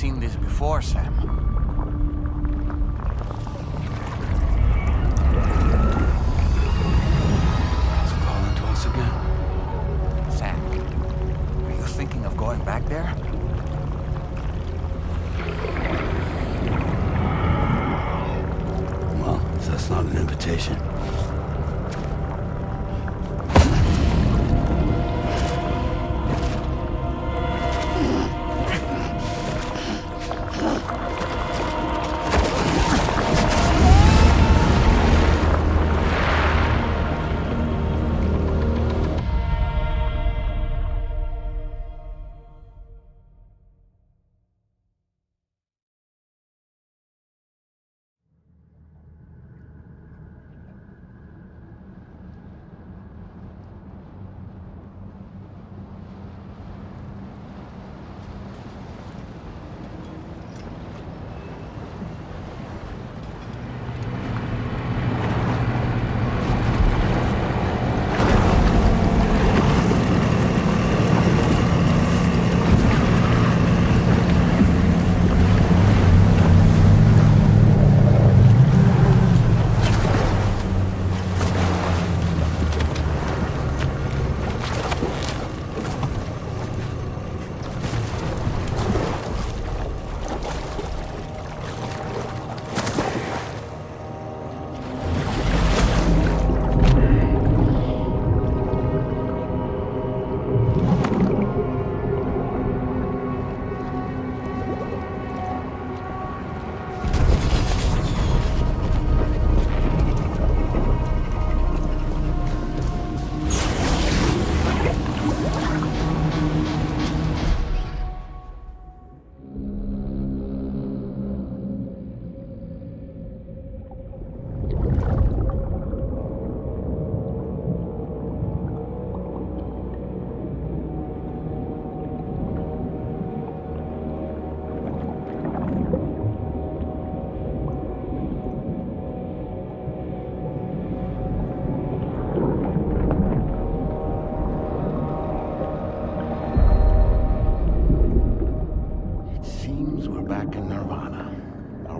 seen this before, Sam. It's calling to us again. Sam, are you thinking of going back there? Well, if that's not an invitation.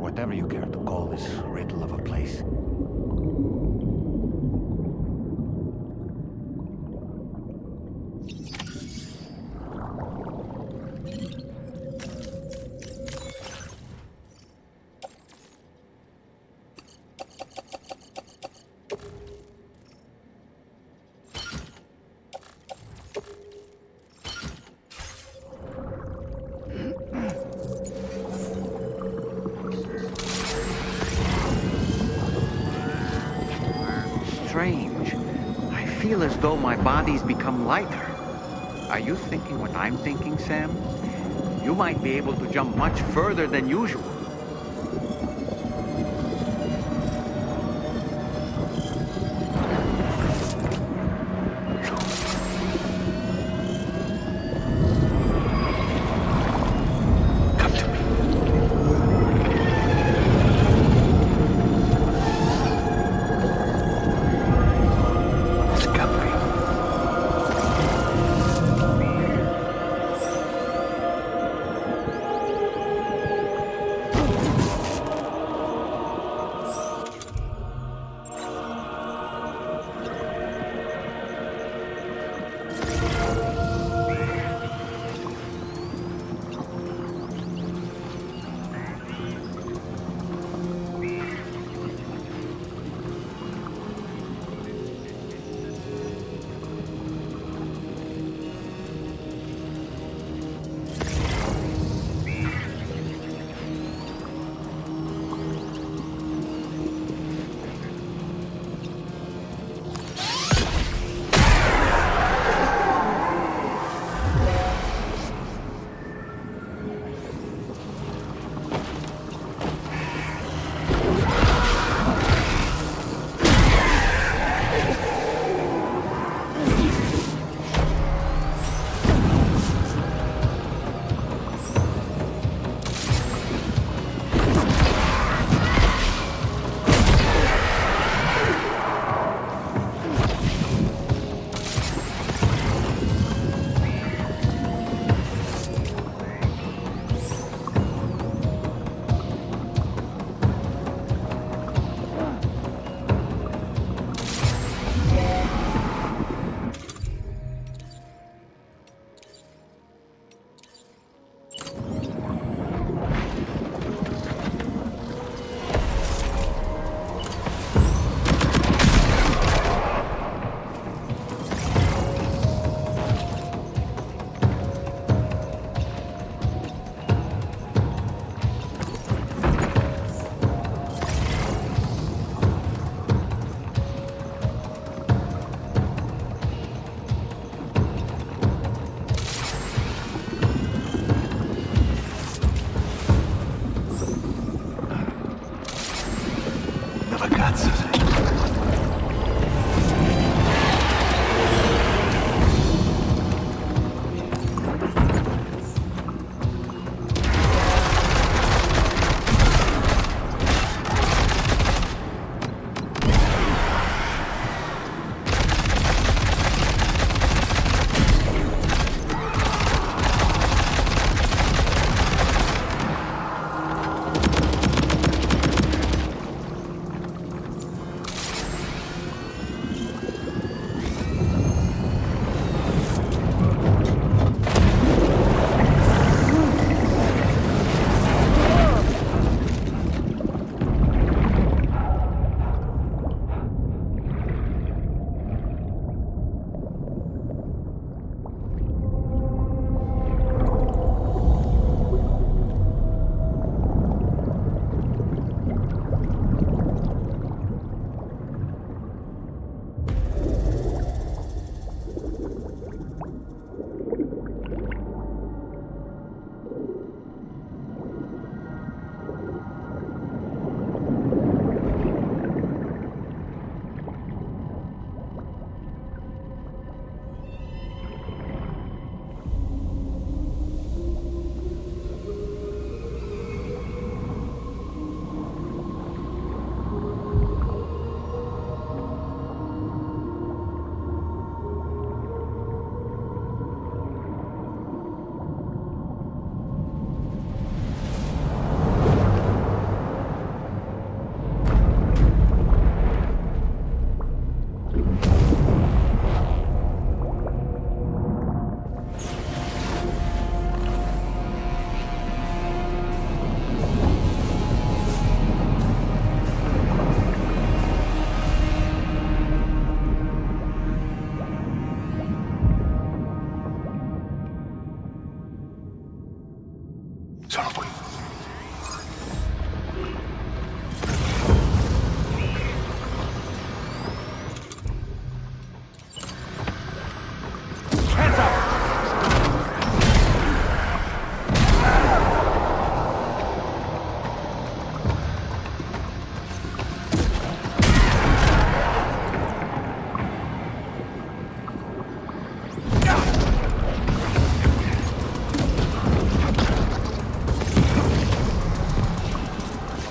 Whatever you care to call this riddle of a place. Strange. I feel as though my body's become lighter. Are you thinking what I'm thinking, Sam? You might be able to jump much further than usual.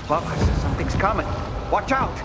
Above us, something's coming. Watch out!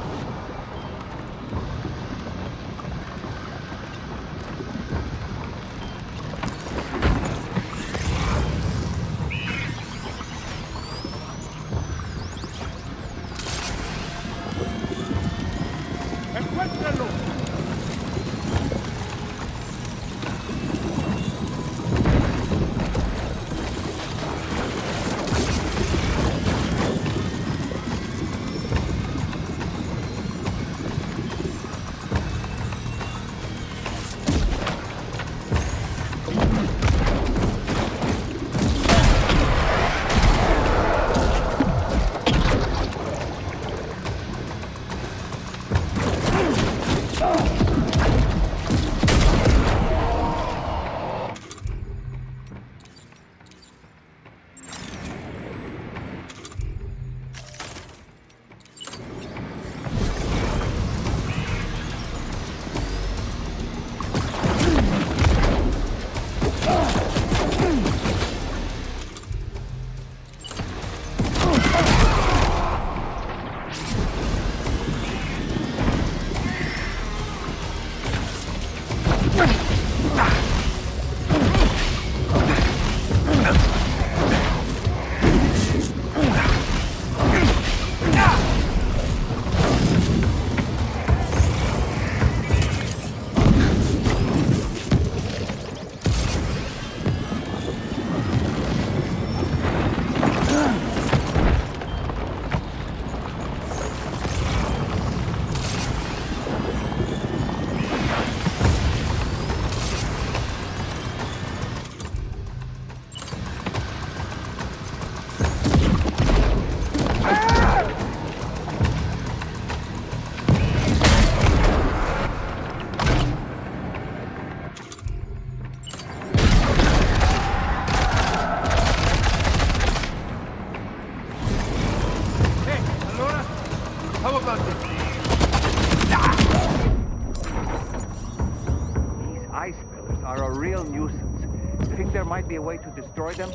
Might be a way to destroy them?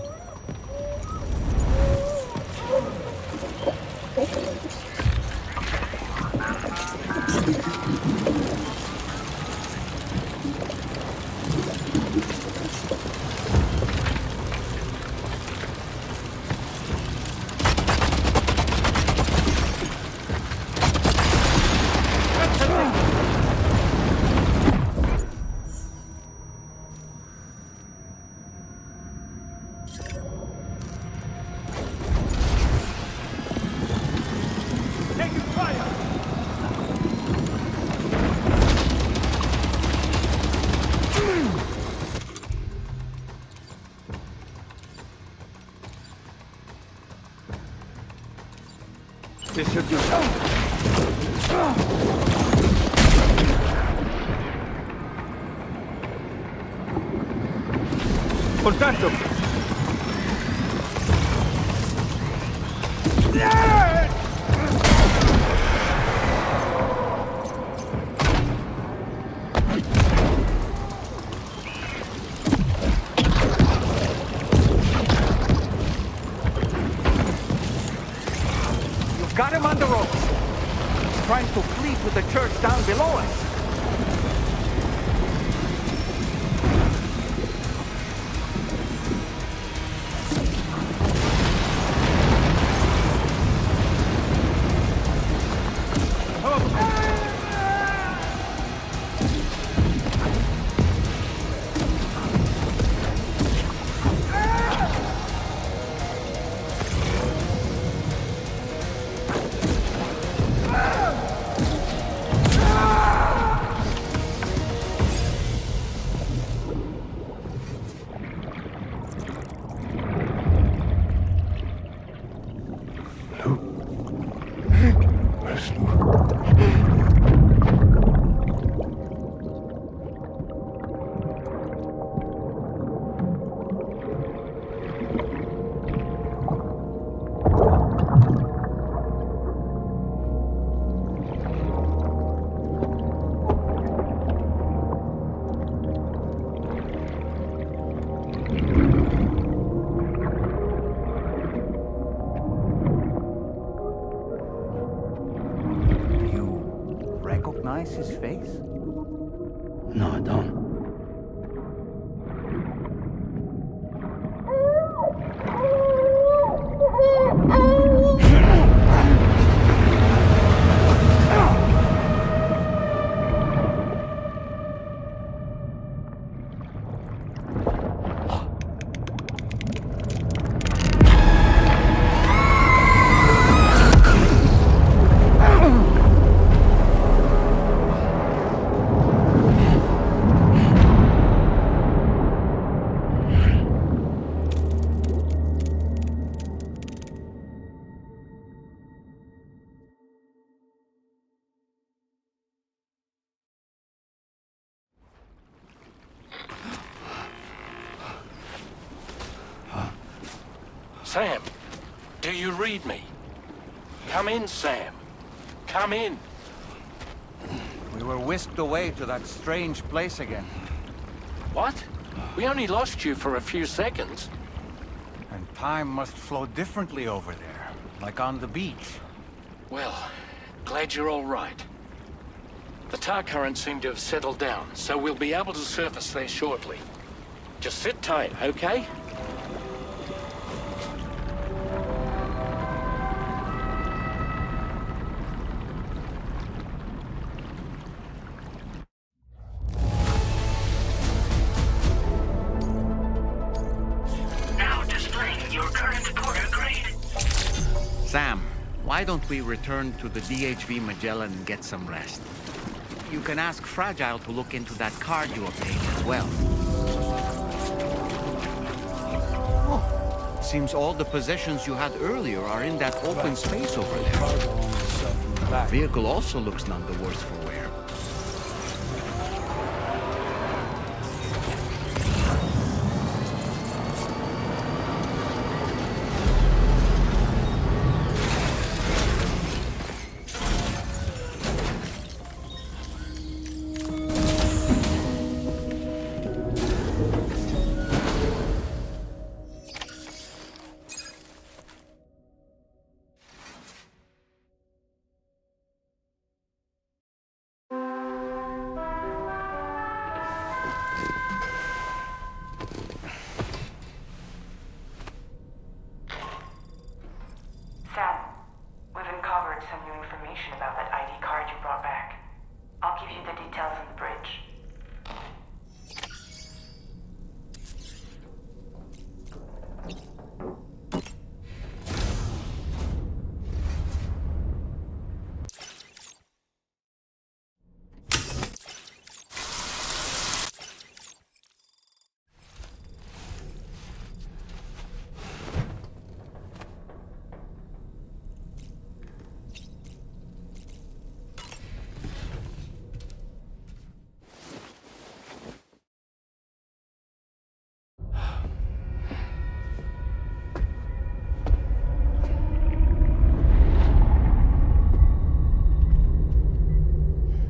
This should do it. Contacto! Got him on the ropes. He's trying to flee to the church down below us. No, I don't. Sam, do you read me? Come in, Sam. Come in. We were whisked away to that strange place again. What? We only lost you for a few seconds. And time must flow differently over there, like on the beach. Well, glad you're all right. The tar currents seem to have settled down, so we'll be able to surface there shortly. Just sit tight, okay? Sam, why don't we return to the DHV Magellan and get some rest? You can ask Fragile to look into that card you obtained as well. Oh, seems all the possessions you had earlier are in that open space over there. The vehicle also looks none the worse for wear. Sam, we've uncovered some new information about that ID card you brought back. I'll give you the details on the bridge.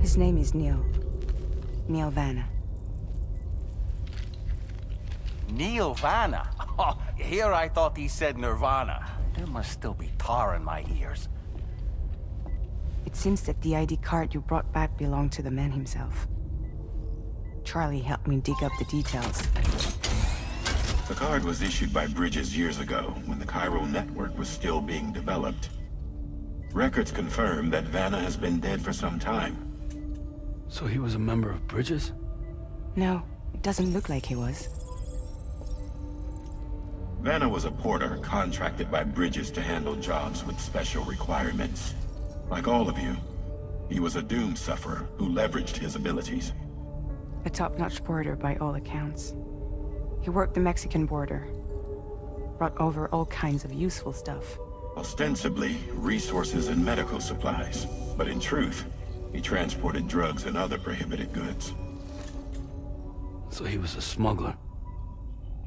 His name is Neil. Neil Vanna. Neil Vanna? Oh, here I thought he said Nirvana. There must still be tar in my ears. It seems that the ID card you brought back belonged to the man himself. Charlie helped me dig up the details. The card was issued by Bridges years ago, when the chiral network was still being developed. Records confirm that Vanna has been dead for some time. So he was a member of Bridges? No, it doesn't look like he was. Vanna was a porter contracted by Bridges to handle jobs with special requirements. Like all of you, he was a doom sufferer who leveraged his abilities. A top-notch porter by all accounts. He worked the Mexican border. Brought over all kinds of useful stuff. Ostensibly, resources and medical supplies. But in truth, he transported drugs and other prohibited goods. So he was a smuggler.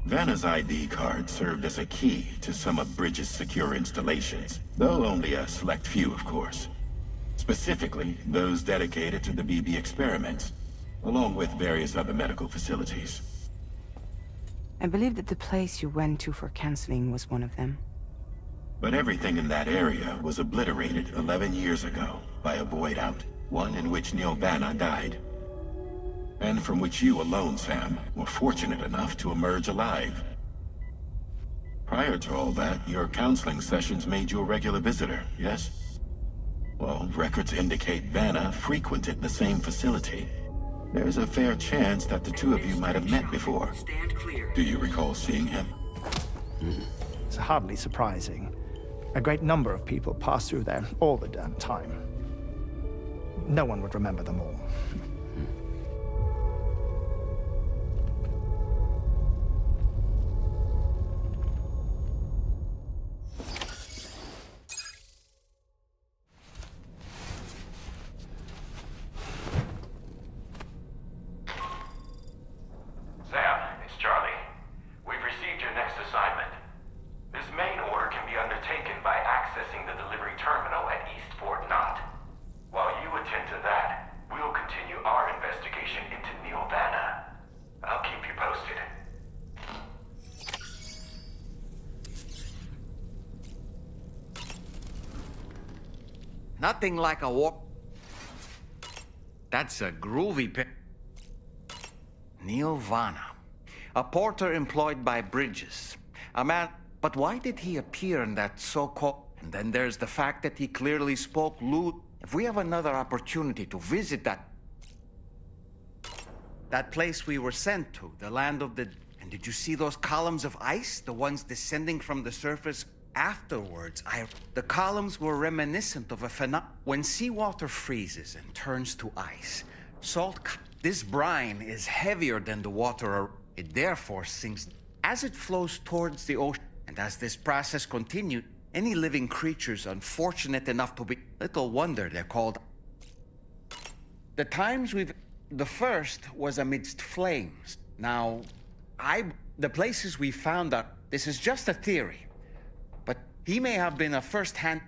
Vanna's ID card served as a key to some of Bridges' secure installations, though only a select few, of course. Specifically, those dedicated to the BB experiments, along with various other medical facilities. I believe that the place you went to for counseling was one of them. But everything in that area was obliterated 11 years ago by a void out, one in which Neil Vanna died. and from which you alone, Sam, were fortunate enough to emerge alive. Prior to all that, your counseling sessions made you a regular visitor, yes? Well, records indicate Vanna frequented the same facility. There's a fair chance that the two of you might have met before. Do you recall seeing him? It's hardly surprising. A great number of people pass through there all the damn time. No one would remember them all. Nothing like a walk. That's a groovy pic. Neil Vanna, a porter employed by Bridges. A man, but why did he appear in that so-called... And then there's the fact that he clearly spoke lewd. If we have another opportunity to visit that place we were sent to, the land of the... And did you see those columns of ice? The ones descending from the surface? Afterwards, the columns were reminiscent of a phenomenon. When seawater freezes and turns to ice, this brine is heavier than the water. It therefore sinks as it flows towards the ocean. And as this process continued, any living creatures unfortunate enough to be... Little wonder they're called... The times the first was amidst flames. Now, the places we found out... This is just a theory. But he may have been a first-hand...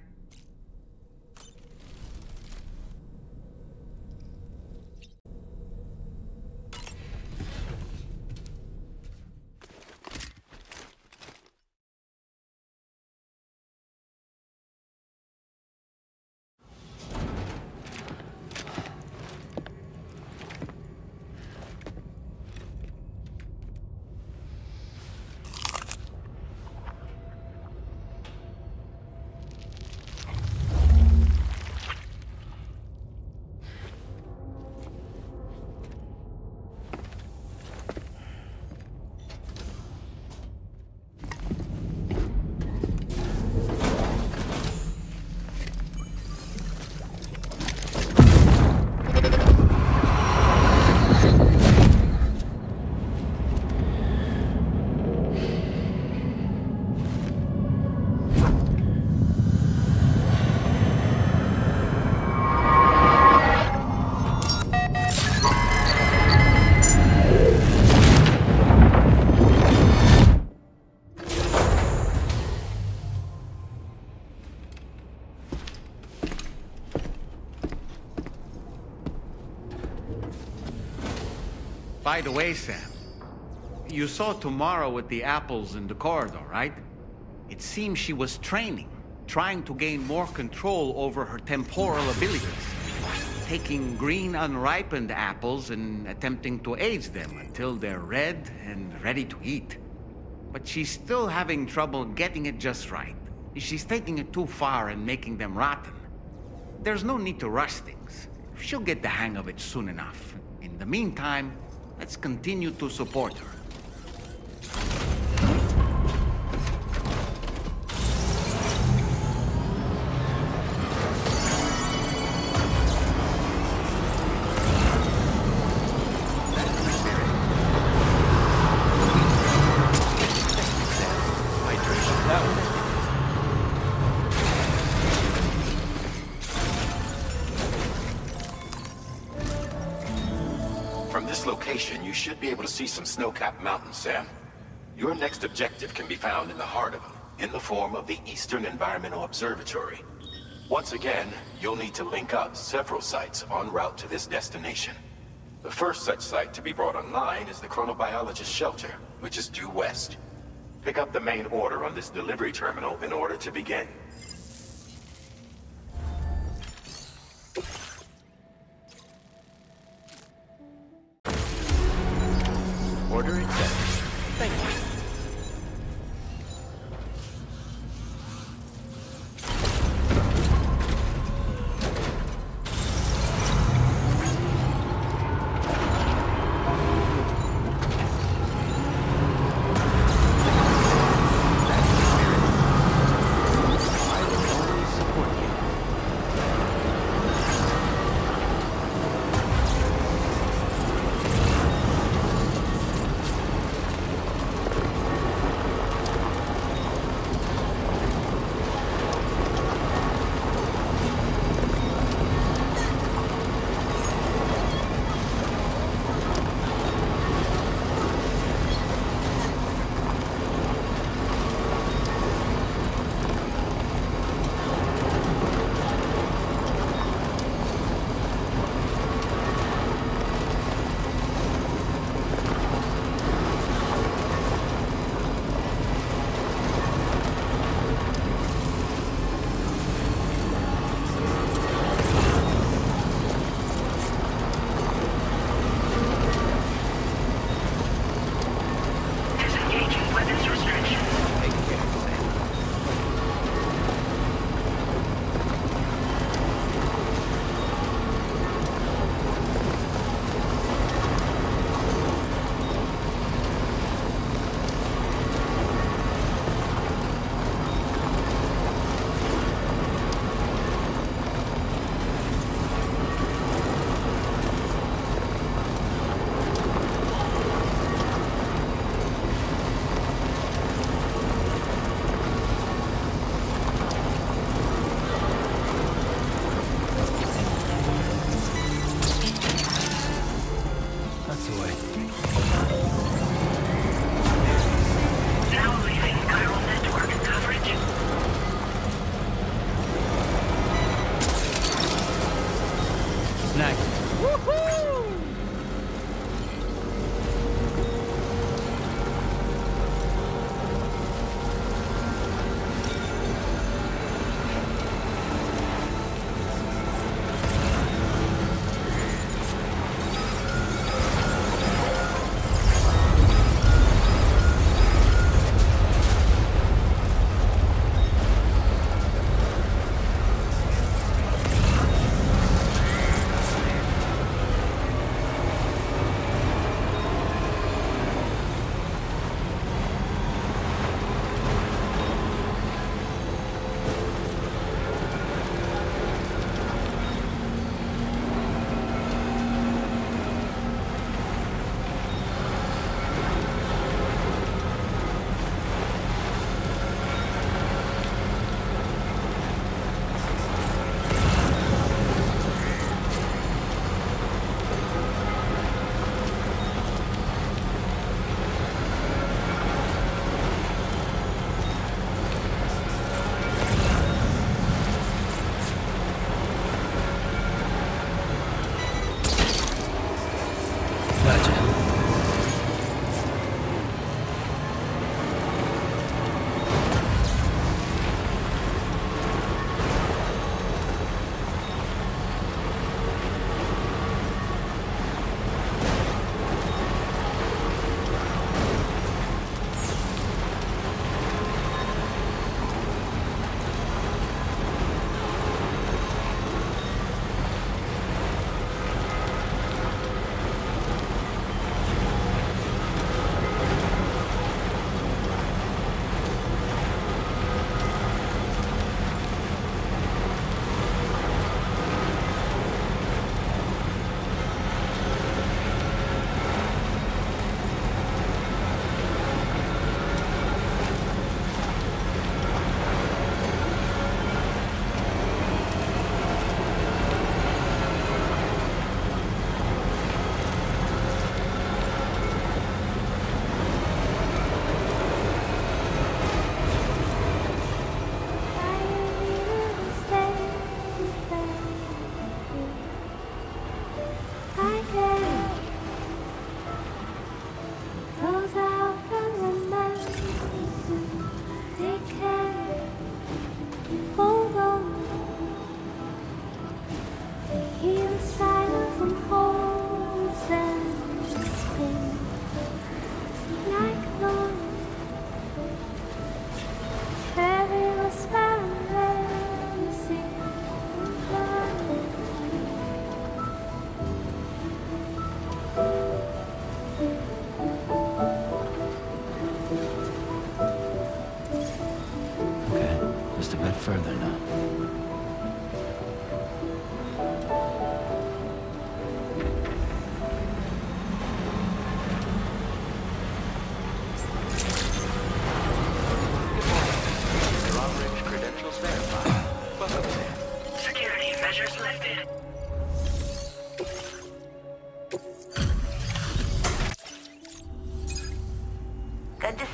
By the way, Sam, you saw Tomorrow with the apples in the corridor, right? It seems she was training, trying to gain more control over her temporal abilities, taking green unripened apples and attempting to age them until they're red and ready to eat. But she's still having trouble getting it just right. She's taking it too far and making them rotten. There's no need to rush things. She'll get the hang of it soon enough. In the meantime, let's continue to support her. From this location, you should be able to see some snow-capped mountains, Sam. Your next objective can be found in the heart of them, in the form of the Eastern Environmental Observatory. Once again, you'll need to link up several sites en route to this destination. The first such site to be brought online is the Chronobiologist Shelter, which is due west. Pick up the main order on this delivery terminal in order to begin. Order accepted. Thank you.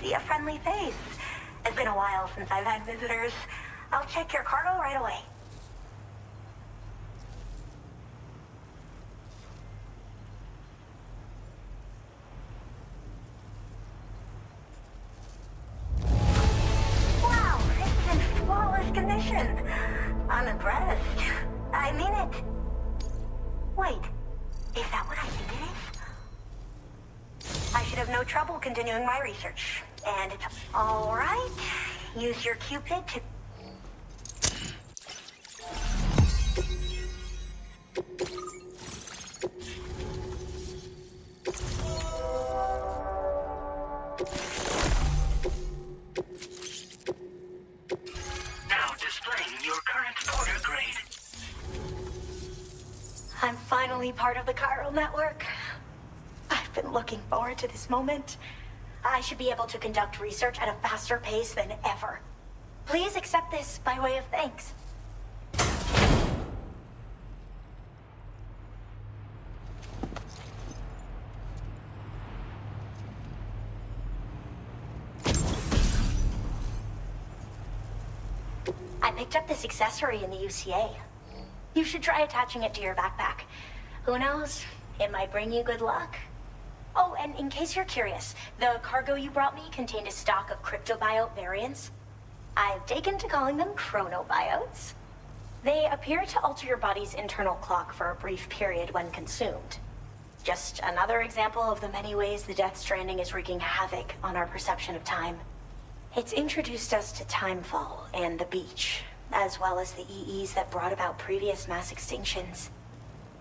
see a friendly face. It's been a while since I've had visitors. I'll check your cargo right away. Wow, it's in flawless condition. I'm impressed. I mean it. Wait, is that what I think it is? I should have no trouble continuing my research. And it's all right. Use your Cupid to... Now displaying your current porter grade. I'm finally part of the chiral network. I've been looking forward to this moment. I should be able to conduct research at a faster pace than ever. Please accept this by way of thanks. I picked up this accessory in the UCA. You should try attaching it to your backpack. Who knows? It might bring you good luck. Oh, and in case you're curious, the cargo you brought me contained a stock of cryptobiote variants. I've taken to calling them chronobiotes. They appear to alter your body's internal clock for a brief period when consumed. Just another example of the many ways the Death Stranding is wreaking havoc on our perception of time. It's introduced us to Timefall and the beach, as well as the EEs that brought about previous mass extinctions.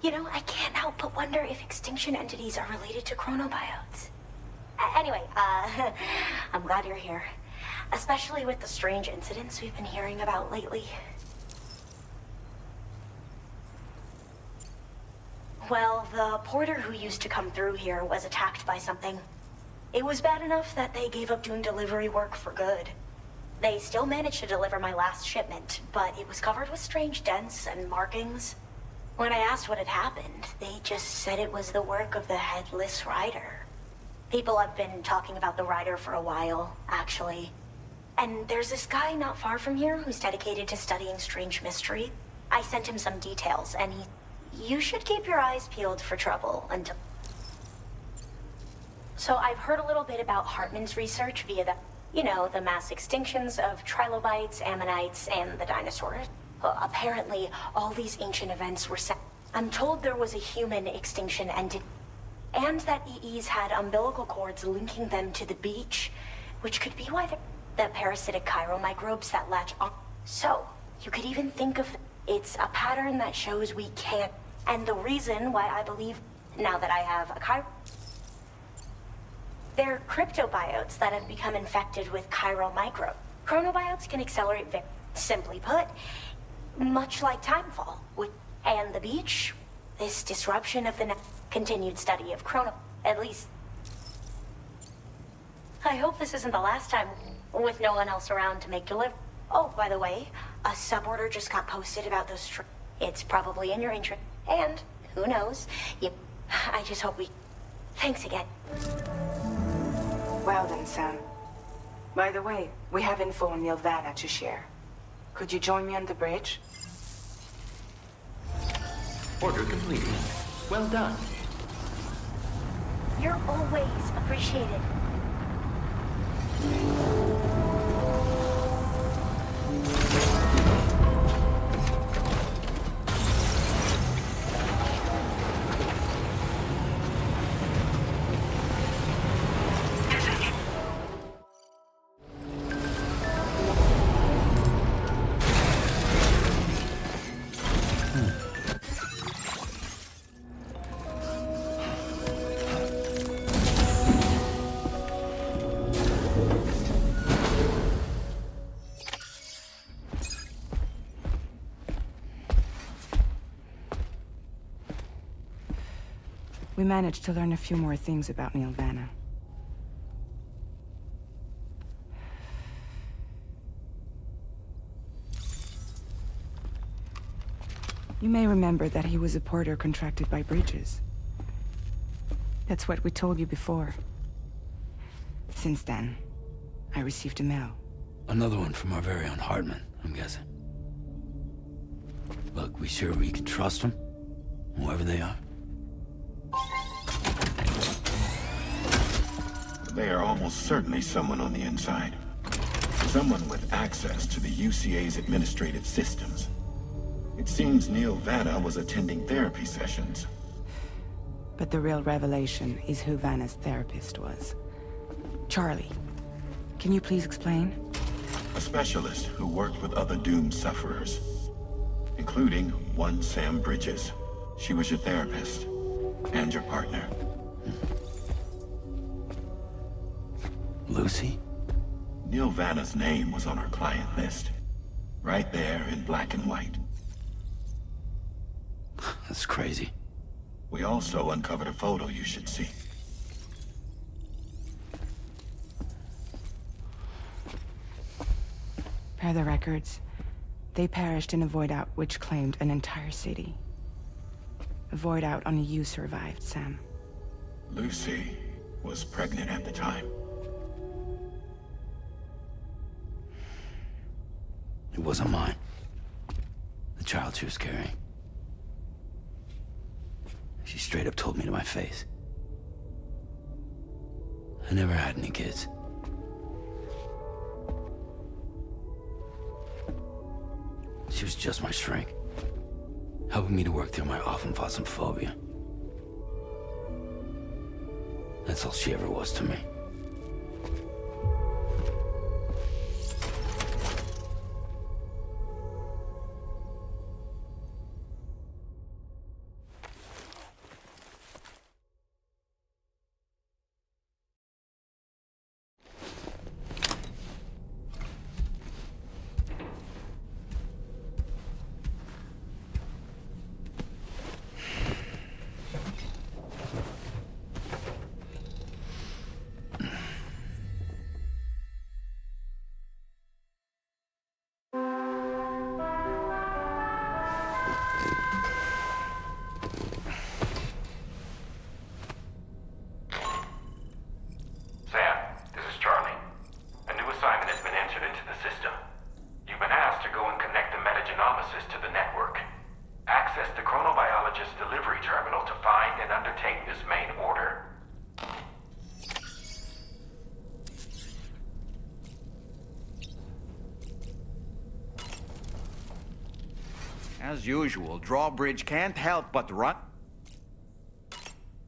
You know, I can't help but wonder if extinction entities are related to chronobiotes. Anyway, I'm glad you're here. Especially with the strange incidents we've been hearing about lately. Well, the porter who used to come through here was attacked by something. It was bad enough that they gave up doing delivery work for good. They still managed to deliver my last shipment, but it was covered with strange dents and markings. When I asked what had happened, they just said it was the work of the Headless Rider. People have been talking about the Rider for a while, actually. And there's this guy not far from here who's dedicated to studying strange mystery. I sent him some details, and you should keep your eyes peeled for trouble until... So I've heard a little bit about Hartman's research via the mass extinctions of trilobites, ammonites, and the dinosaurs. Apparently, all these ancient events were set. I'm told there was a human extinction entity, and that EEs had umbilical cords linking them to the beach, which could be why the parasitic chiromicrobes that latch on. So, you could even think of it's a pattern that shows we can't, and the reason why I believe, now that I have a they're cryptobiotes that have become infected with chiromicrobes. Chronobiotes can accelerate simply put, much like Timefall, and the beach, this disruption of the continued study of at least. I hope this isn't the last time, with no one else around to make delivery. Oh, by the way, a suborder just got posted about those it's probably in your interest, and who knows, I just hope we... Thanks again. Well then, Sam. By the way, we have info on Nilvana to share. Could you join me on the bridge? Order completed. Well done. You're always appreciated. We managed to learn a few more things about Nilvana. You may remember that he was a porter contracted by Bridges. That's what we told you before. Since then, I received a mail. Another one from our very own Hartman, I'm guessing. Look, we sure we can trust them? Whoever they are? They are almost certainly someone on the inside. Someone with access to the UCA's administrative systems. It seems Neil Vanna was attending therapy sessions. But the real revelation is who Vanna's therapist was. Charlie, can you please explain? A specialist who worked with other doomed sufferers, including one Sam Bridges. She was your therapist and your partner. Lucy? Neil Vanna's name was on our client list. Right there in black and white. That's crazy. We also uncovered a photo you should see. Per the records, they perished in a void out which claimed an entire city. A void out only you survived, Sam. Lucy was pregnant at the time. It wasn't mine. The child she was carrying. She straight up told me to my face. I never had any kids. She was just my shrink, helping me to work through my often phobia. That's all she ever was to me. As usual, Drawbridge can't help but run.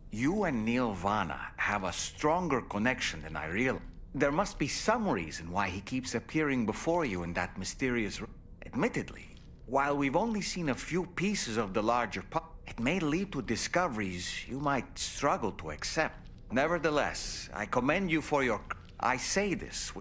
You and Neil Vanna have a stronger connection than I realized. There must be some reason why he keeps appearing before you in that mysterious room. Admittedly, while we've only seen a few pieces of the larger puzzle, it may lead to discoveries you might struggle to accept. Nevertheless, I commend you for your... I say this...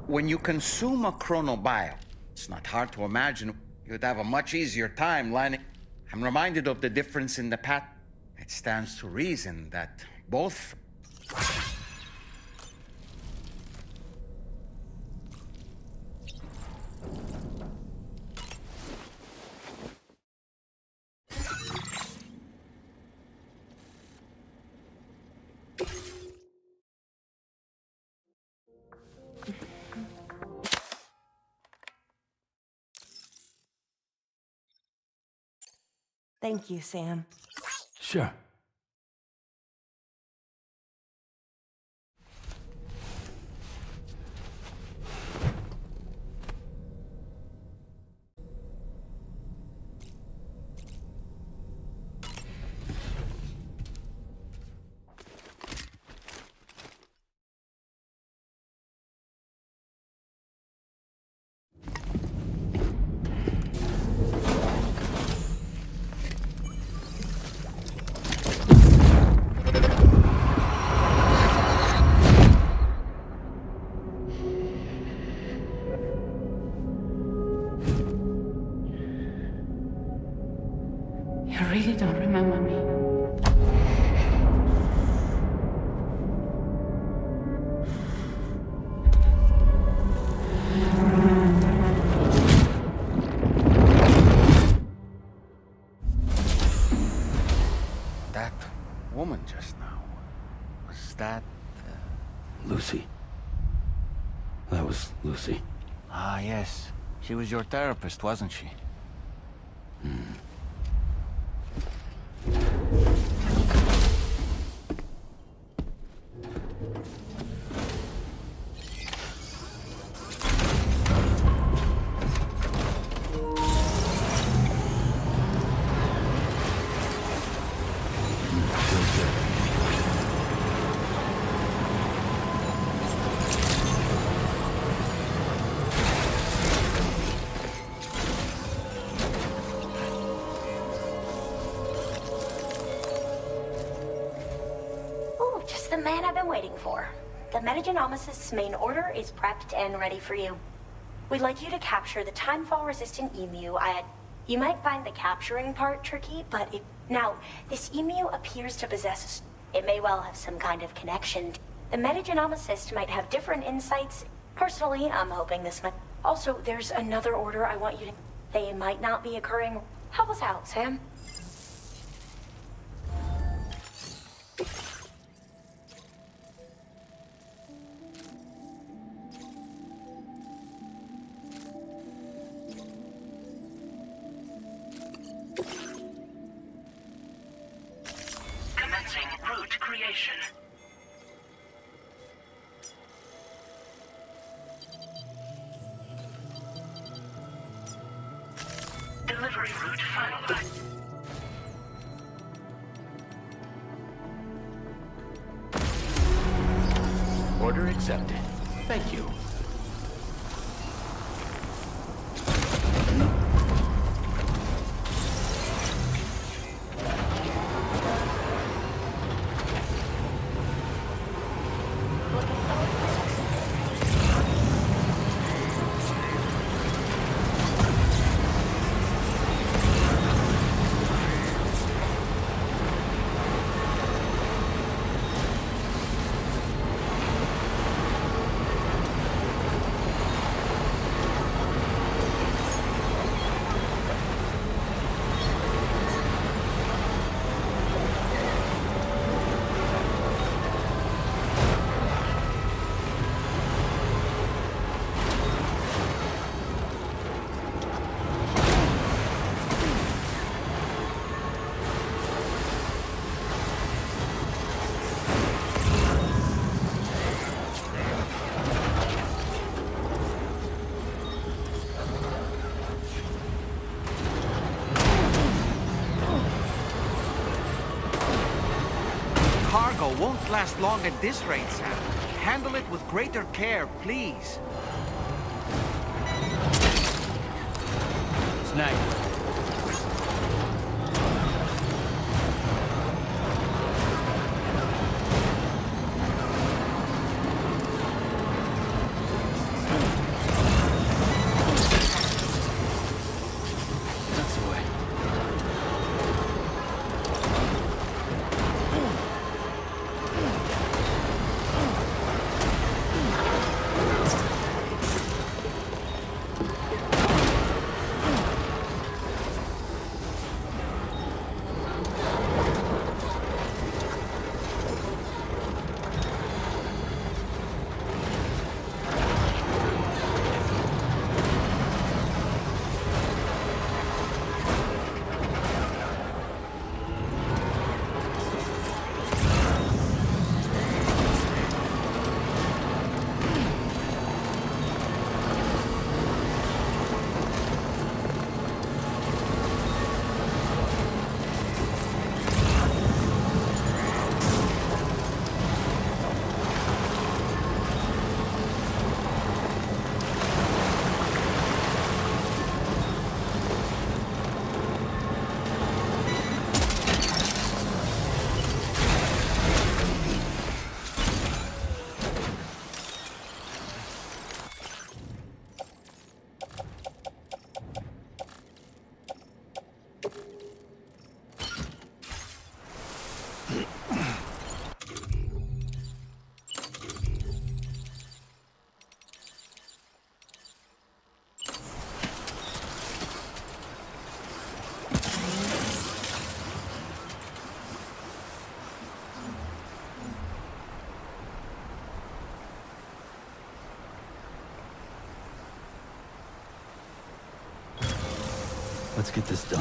When you consume a chronobio, it's not hard to imagine you'd have a much easier time lining. I'm reminded of the difference in the path. It stands to reason that both... Thank you, Sam. Sure. really don't remember me. That woman just now, was that... Lucy. That was Lucy. Ah, yes. She was your therapist, wasn't she? The man I've been waiting for. The Metagenomicist's main order is prepped and ready for you. We'd like you to capture the timefall-resistant emu. You might find the capturing part tricky, but now, this emu appears to possess it may well have some kind of connection. The Metagenomicist might have different insights. Personally, I'm hoping this might... Also, there's another order I want you to... They might not be occurring. Help us out, Sam. Route creation. Delivery route finalized. Order accepted. Thank you. Cargo won't last long at this rate, Sam. Handle it with greater care, please. Snag. Let's get this done.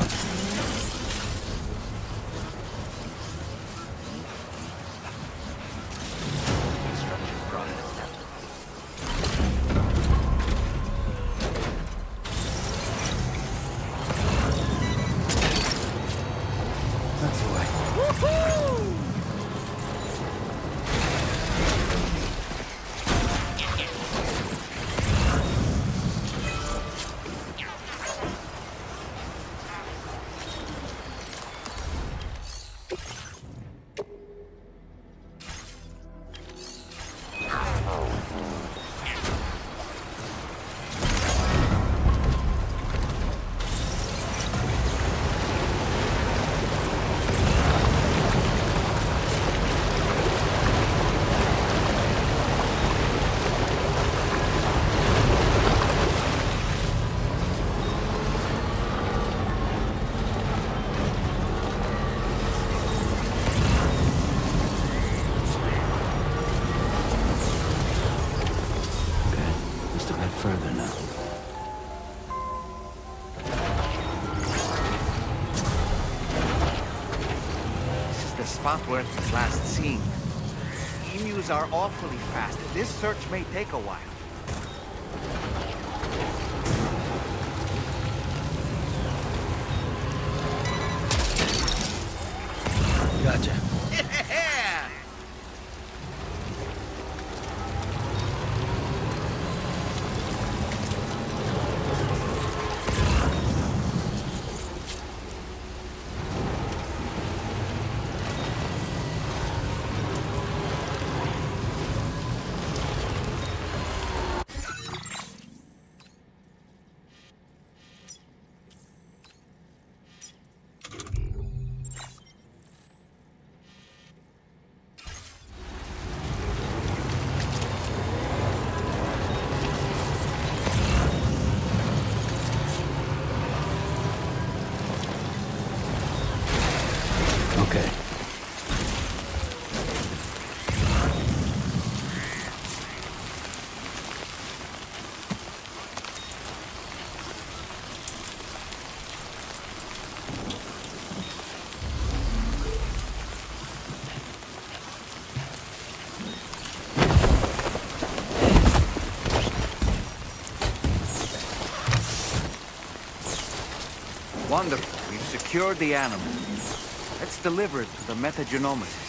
That's the way. Woohoo! Further now. This is the spot where it was last seen. Emus are awfully fast. This search may take a while. Gotcha. Yeah! Okay. Wonderful. We've secured the animal. Let's deliver it to the metagenomicist.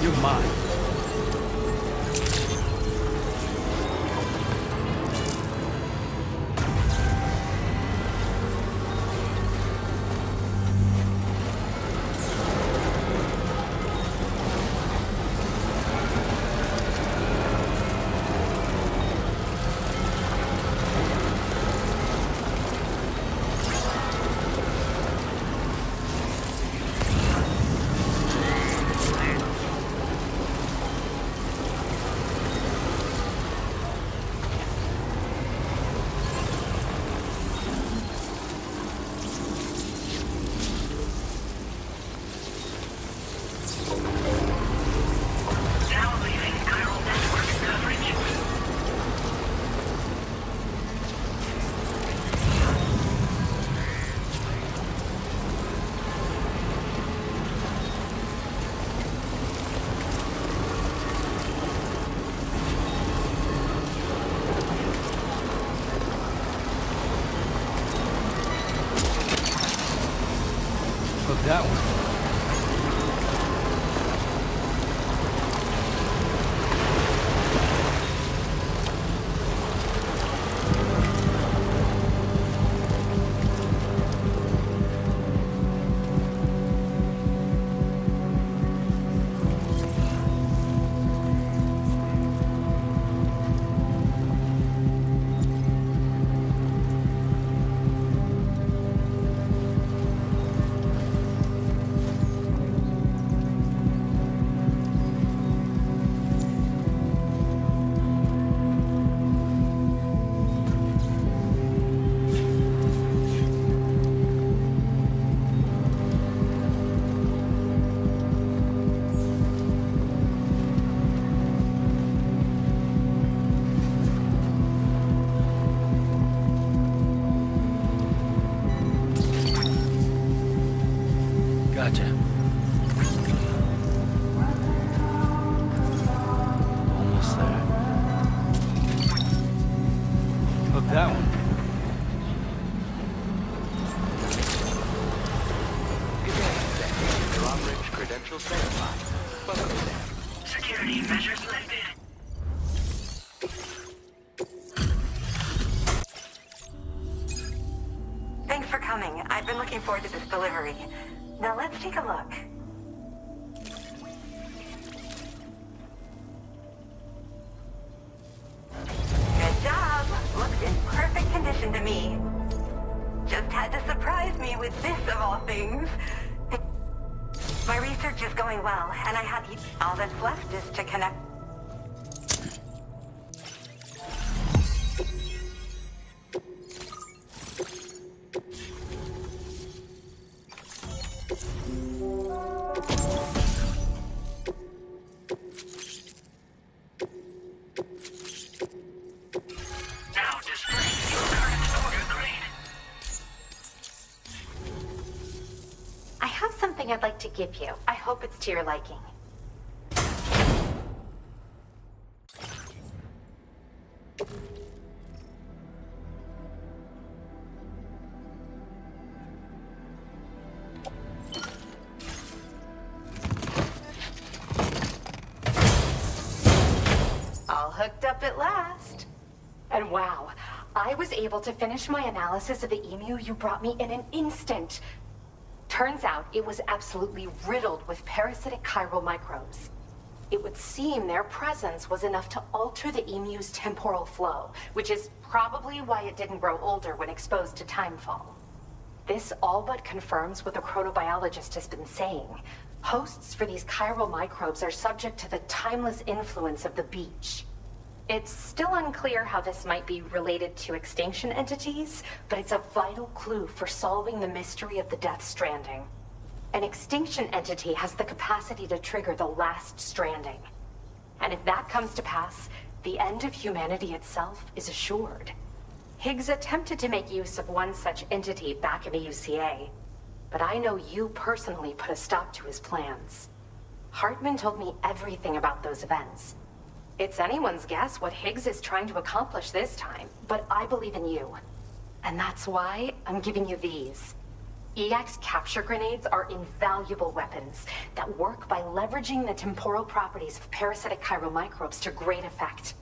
You're mine. that one. Gotcha. Almost there. Hook that one. Long-range credentials verified. Welcome there. Security measures lifted. Thanks for coming. I've been looking forward to this delivery. Now let's take a look. Good job. Looks in perfect condition to me. Just had to surprise me with this of all things. My research is going well, and I have all that's left is to connect. Now displaying your current order grade. I have something I'd like to give you. I hope it's to your liking. All hooked up at last. And wow, I was able to finish my analysis of the emu you brought me in an instant. Turns out it was absolutely riddled with parasitic chiral microbes. It would seem their presence was enough to alter the emu's temporal flow, which is probably why it didn't grow older when exposed to timefall. This all but confirms what the chronobiologist has been saying. Hosts for these chiral microbes are subject to the timeless influence of the beach. It's still unclear how this might be related to extinction entities, but it's a vital clue for solving the mystery of the Death Stranding. An extinction entity has the capacity to trigger the last stranding. And if that comes to pass, the end of humanity itself is assured. Higgs attempted to make use of one such entity back in the UCA, but I know you personally put a stop to his plans. Hartman told me everything about those events. It's anyone's guess what Higgs is trying to accomplish this time, but I believe in you. And that's why I'm giving you these. EX capture grenades are invaluable weapons that work by leveraging the temporal properties of parasitic chiral microbes to great effect.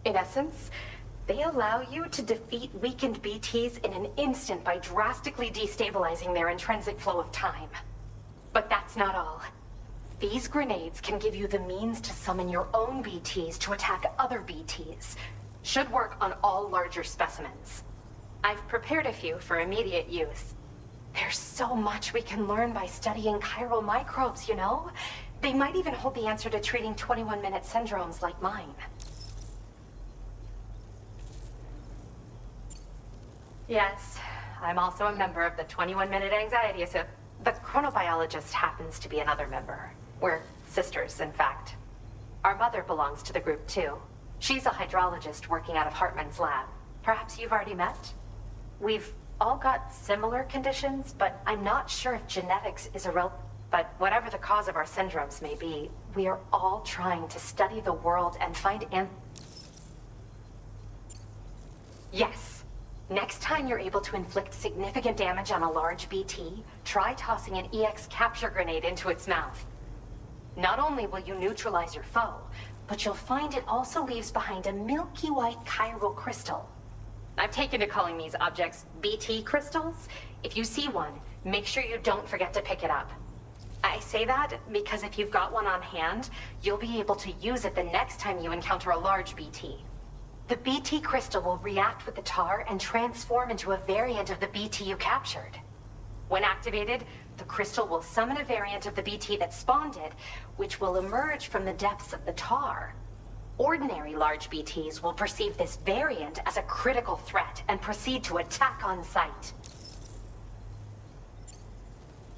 In essence, they allow you to defeat weakened BTs in an instant by drastically destabilizing their intrinsic flow of time. But that's not all. These grenades can give you the means to summon your own BTs to attack other BTs. Should work on all larger specimens. I've prepared a few for immediate use. There's so much we can learn by studying chiral microbes, you know? They might even hold the answer to treating 21-minute syndromes like mine. Yes, I'm also a member of the 21-minute anxiety association. The chronobiologist happens to be another member. We're sisters, in fact. Our mother belongs to the group, too. She's a hydrologist working out of Hartman's lab. Perhaps you've already met? We've all got similar conditions, but I'm not sure if genetics is But whatever the cause of our syndromes may be, we are all trying to study the world and find Yes. Next time you're able to inflict significant damage on a large BT, try tossing an EX capture grenade into its mouth. Not only will you neutralize your foe, but you'll find it also leaves behind a milky white chiral crystal. I've taken to calling these objects BT crystals. If you see one, make sure you don't forget to pick it up. I say that because if you've got one on hand, you'll be able to use it the next time you encounter a large BT. The BT crystal will react with the tar and transform into a variant of the BT you captured. When activated, the crystal will summon a variant of the BT that spawned it, which will emerge from the depths of the tar. Ordinary large BTs will perceive this variant as a critical threat and proceed to attack on sight.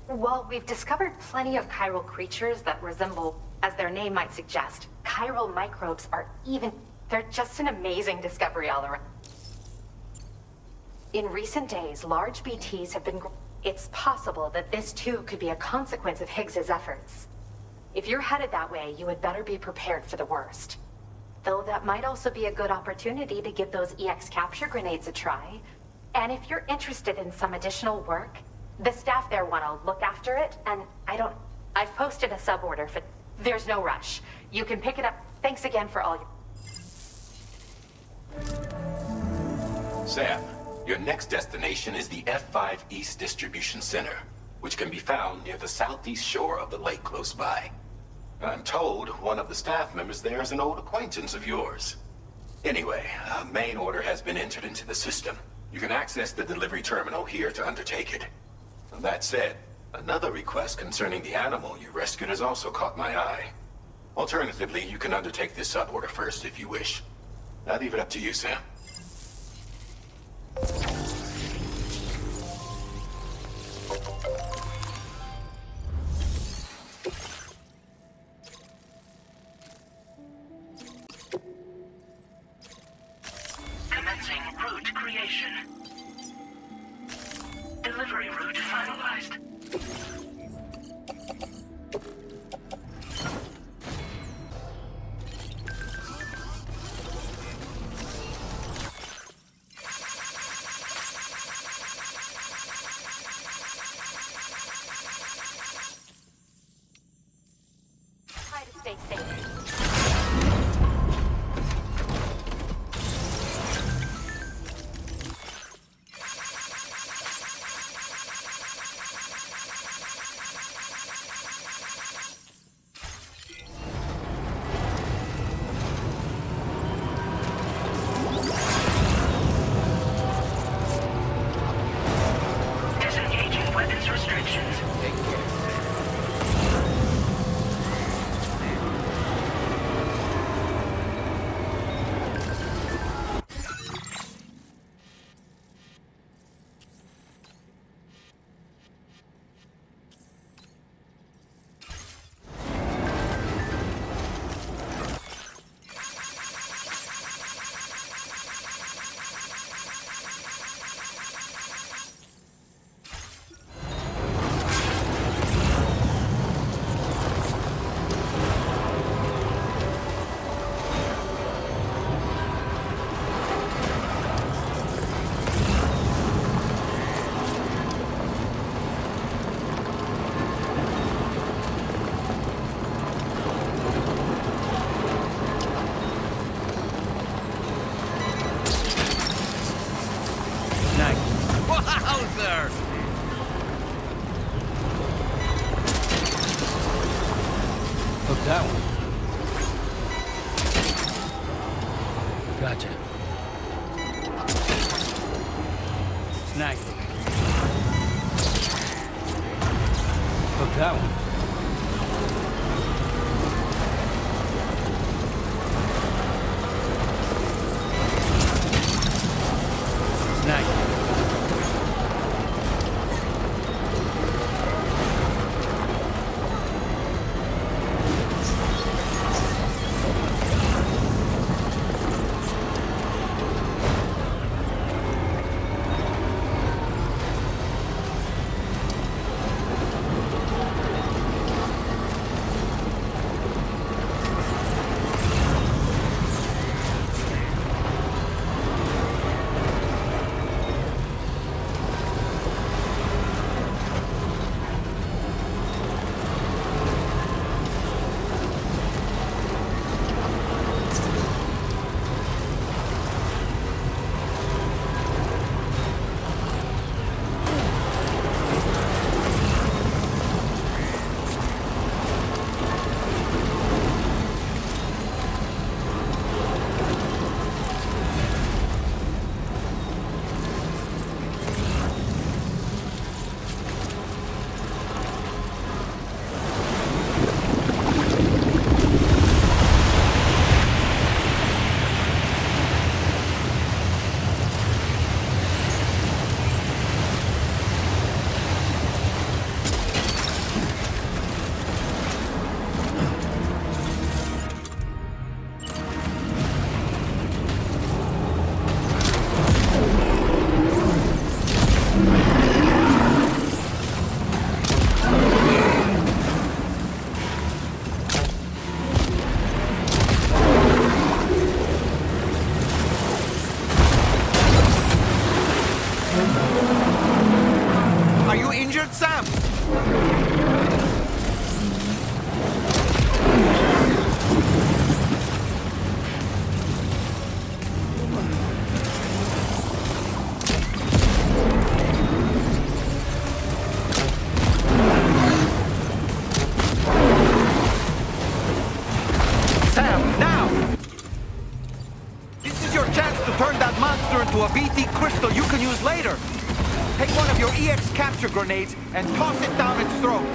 While we've discovered plenty of chiral creatures that resemble, as their name might suggest, chiral microbes they're just an amazing discovery all around. In recent days, large BTs have been... It's possible that this too could be a consequence of Higgs's efforts. If you're headed that way, you had better be prepared for the worst. Though that might also be a good opportunity to give those EX capture grenades a try. And if you're interested in some additional work, the staff there want to look after it, and I've posted a sub-order for... There's no rush. You can pick it up. Thanks again for all your... Sam, your next destination is the F5 East Distribution Center, which can be found near the southeast shore of the lake close by. I'm told one of the staff members there is an old acquaintance of yours. Anyway, a main order has been entered into the system. You can access the delivery terminal here to undertake it. That said, another request concerning the animal you rescued has also caught my eye. Alternatively, you can undertake this sub-order first if you wish. I'll leave it up to you, Sam. Commencing route creation. Delivery route finalized. Try to stay safe. Disengaging weapons restrictions. Take care. Wowzer! Hook that one. Gotcha. Snag it. Hook that one. Snag it. to a BT crystal you can use later. Take one of your EX capture grenades and toss it down its throat.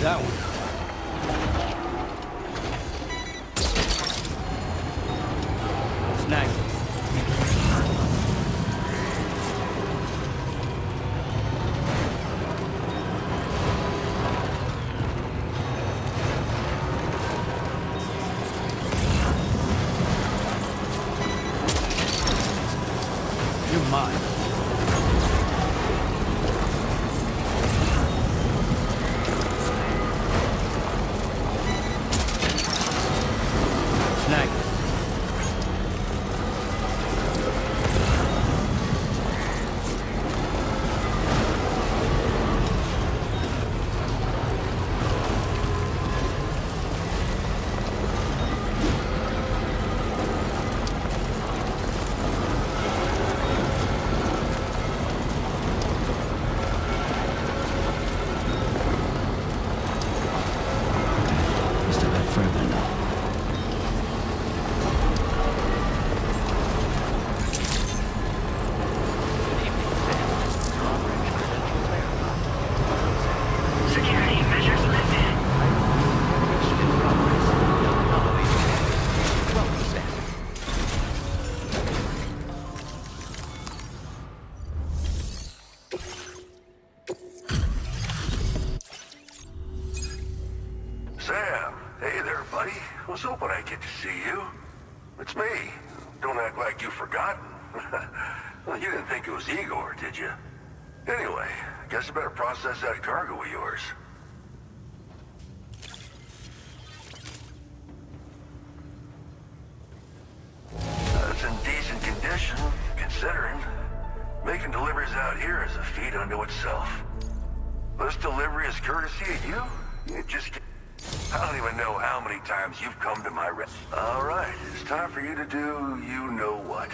That one. Snag. You're mine. Sam, hey there, buddy. I was hoping I'd get to see you. It's me. Don't act like you've forgotten. Well, you didn't think it was Igor, did you? Anyway, I guess I better process that cargo of yours. It's in decent condition, considering. Making deliveries out here is a feat unto itself. This delivery is courtesy of you? You just... I don't even know how many times you've come to my All right, it's time for you to do you-know-what.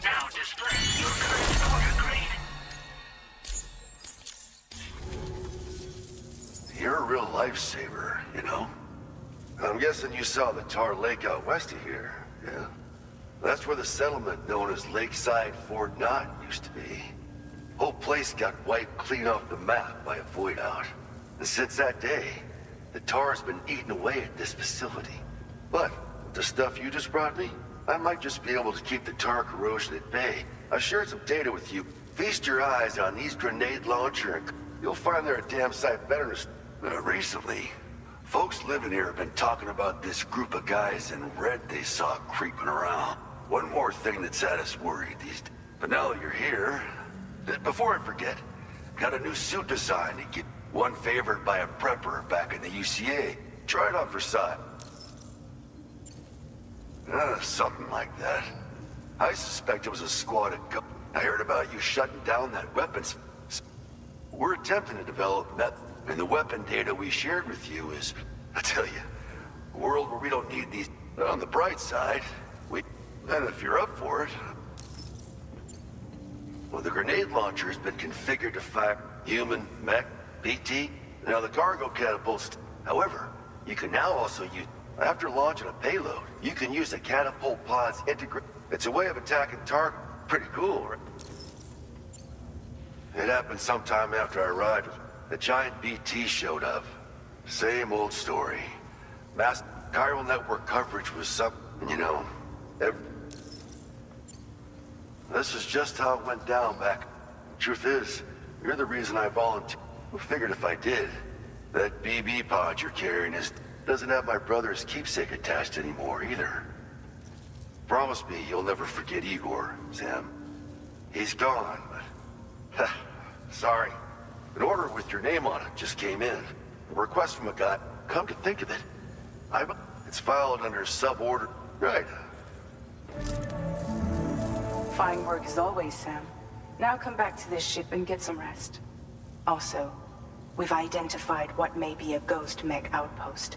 Now display your current order grade. You're a real lifesaver, you know? I'm guessing you saw the Tar Lake out west of here, yeah? That's where the settlement known as Lakeside Fort Knott used to be. Whole place got wiped clean off the map by a void out. And since that day, the Tar's been eating away at this facility. But, with the stuff you just brought me, I might just be able to keep the Tar corrosion at bay. I've shared some data with you. Feast your eyes on these grenade launcher and you'll find they're a damn sight better than recently. Folks living here have been talking about this group of guys in red they saw creeping around. One more thing that's had us worried these days. But now that you're here, before I forget, got a new suit design to get one favored by a prepper back in the UCA. Try it on for size. Something like that. I suspect it was a squad of I heard about you shutting down that weapons. We're attempting to develop that, and the weapon data we shared with you is, I tell you, a world where we don't need these. On the bright side, and if you're up for it, well, the grenade launcher has been configured to fire human, mech, PT, now the cargo catapults. However, you can now also use, after launching a payload, you can use the catapult pod's integrate. It's a way of attacking target. Pretty cool, right? It happened sometime after I arrived. The giant BT showed up. Same old story. Mass chiral network coverage was something, you know. This is just how it went down back. Truth is, you're the reason I volunteered. I figured if I did, that BB pod you're carrying doesn't have my brother's keepsake attached anymore either. Promise me you'll never forget Igor, Sam. He's gone, but... sorry. An order with your name on it just came in. A request from a guy. Come to think of it, it's filed under sub-order. Right. Fine work as always, Sam. Now come back to this ship and get some rest. Also, we've identified what may be a ghost mech outpost.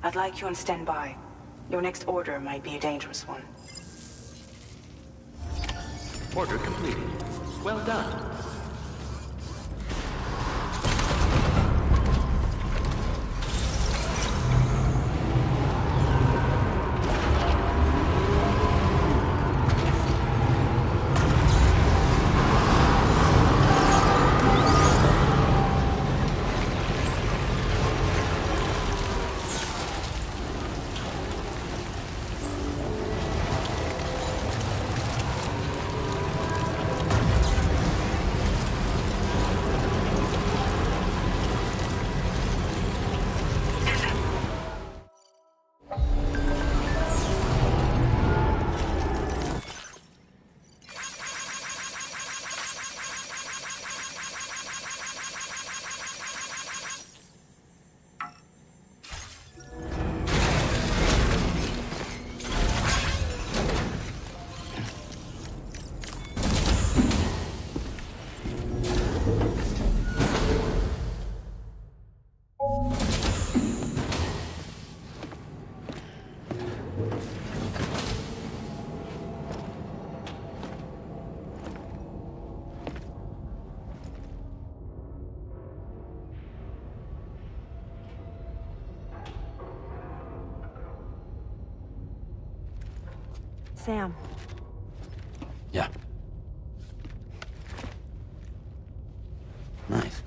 I'd like you on standby. Your next order might be a dangerous one. Order completed. Well done. Sam. Yeah. Nice.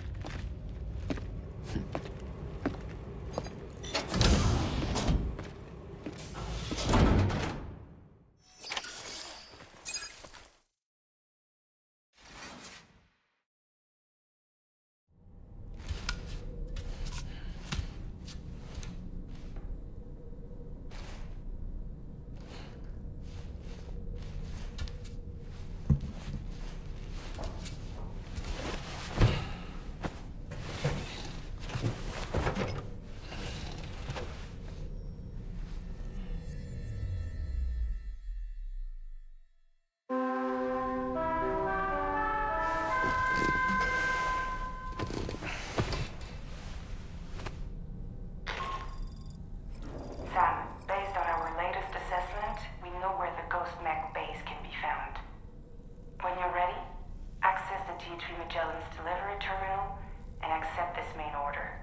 terminal and accept this main order.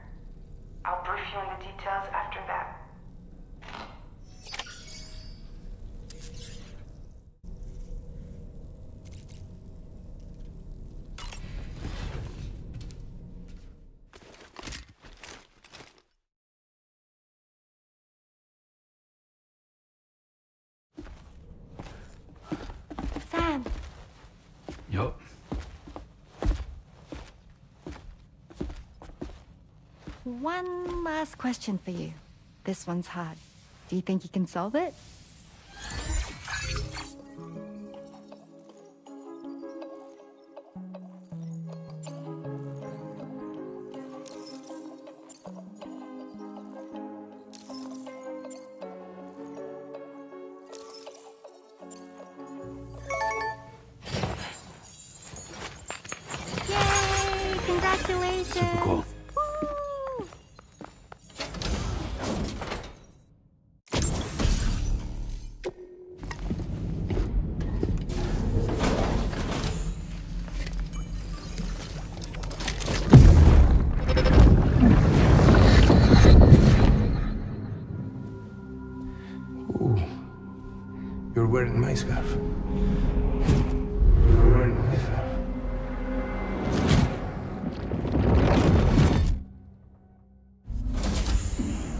I'll brief you on the details after that. Sam. Yup. One last question for you. This one's hard. Do you think you can solve it? Yay! Congratulations! Super cool. You're wearing my scarf. You're wearing my scarf.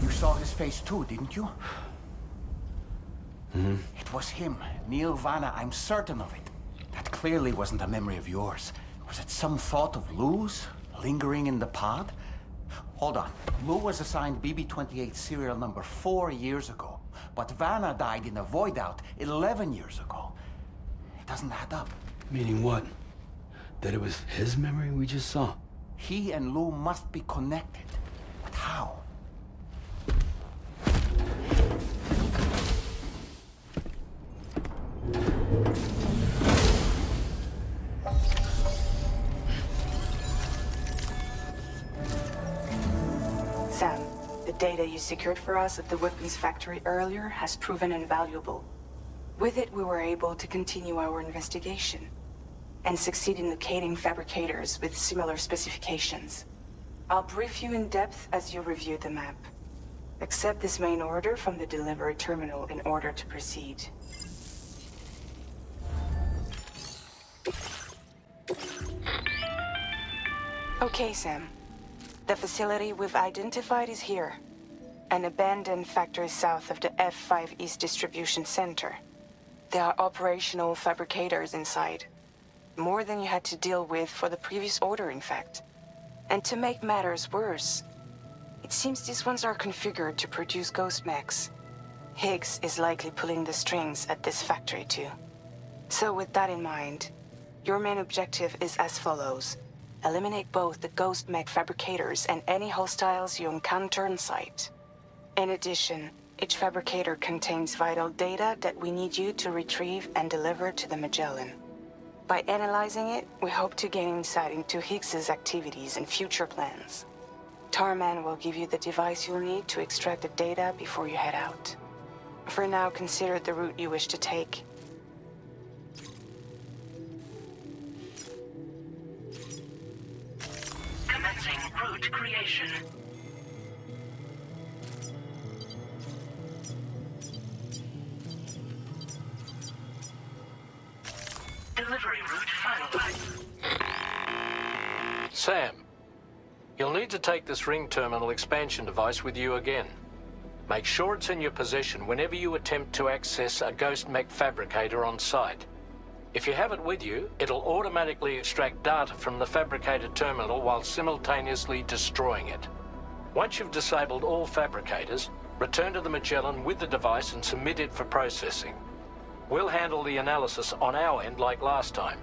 You saw his face too, didn't you? Mm-hmm. It was him, Neil Vanna, I'm certain of it. That clearly wasn't a memory of yours. Was it some thought of Lou's, lingering in the pod? Hold on. Lou was assigned BB-28 serial number 4 years ago. But Vanna died in a void out 11 years ago. It doesn't add up. Meaning what? That it was his memory we just saw? He and Lou must be connected. But how? Sam, the data you secured for us at the weapons factory earlier has proven invaluable. With it, we were able to continue our investigation and succeed in locating fabricators with similar specifications. I'll brief you in depth as you review the map. Accept this main order from the delivery terminal in order to proceed. Okay, Sam. The facility we've identified is here. An abandoned factory south of the F5 East Distribution Center. There are operational fabricators inside. More than you had to deal with for the previous order, in fact. And to make matters worse, it seems these ones are configured to produce ghost mechs. Higgs is likely pulling the strings at this factory too. So with that in mind, your main objective is as follows. Eliminate both the ghost mech fabricators and any hostiles you encounter on site. In addition, each fabricator contains vital data that we need you to retrieve and deliver to the Magellan. By analyzing it, we hope to gain insight into Higgs's activities and future plans. Tarman will give you the device you'll need to extract the data before you head out. For now, consider the route you wish to take. Commencing route creation. Delivery route finalized. Sam, you'll need to take this ring terminal expansion device with you again. Make sure it's in your possession whenever you attempt to access a ghost mech fabricator on site. If you have it with you, it'll automatically extract data from the fabricator terminal while simultaneously destroying it. Once you've disabled all fabricators, return to the Magellan with the device and submit it for processing. We'll handle the analysis on our end like last time.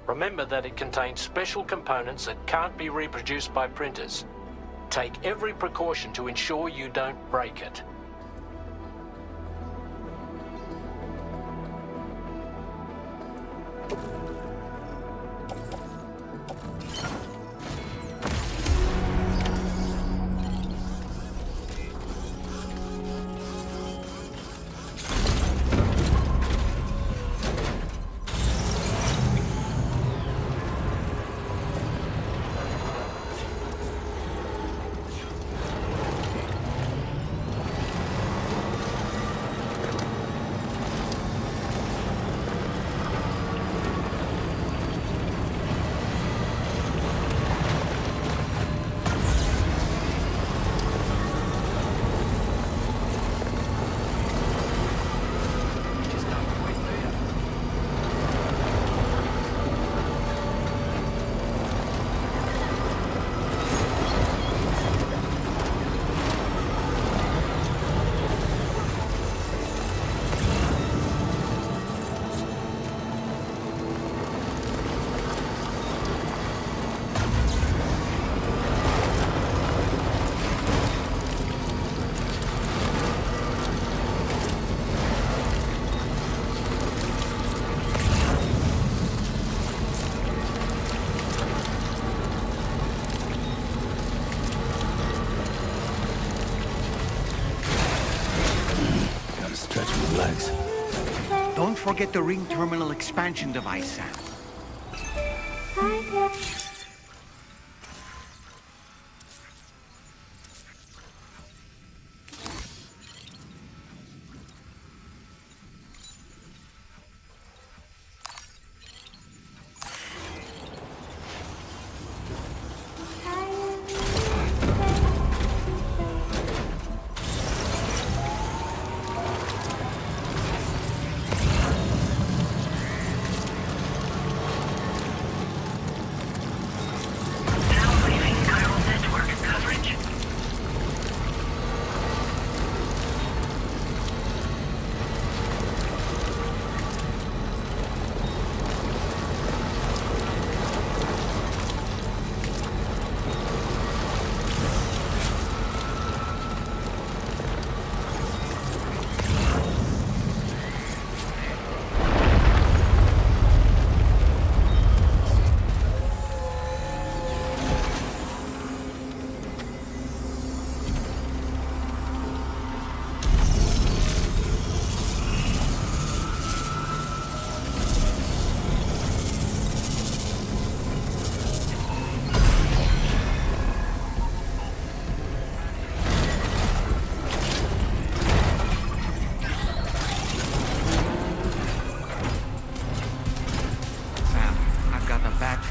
Remember that it contains special components that can't be reproduced by printers. Take every precaution to ensure you don't break it. forget the ring terminal expansion device, Sam.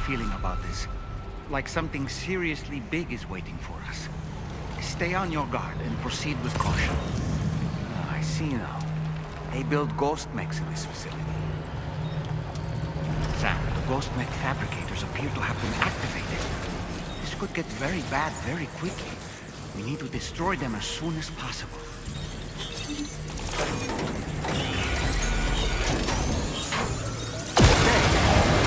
Feeling about this. Like something seriously big is waiting for us. Stay on your guard and proceed with caution. I see now. They build ghost mechs in this facility. Sam, the ghost mech fabricators appear to have been activated. This could get very bad very quickly. We need to destroy them as soon as possible.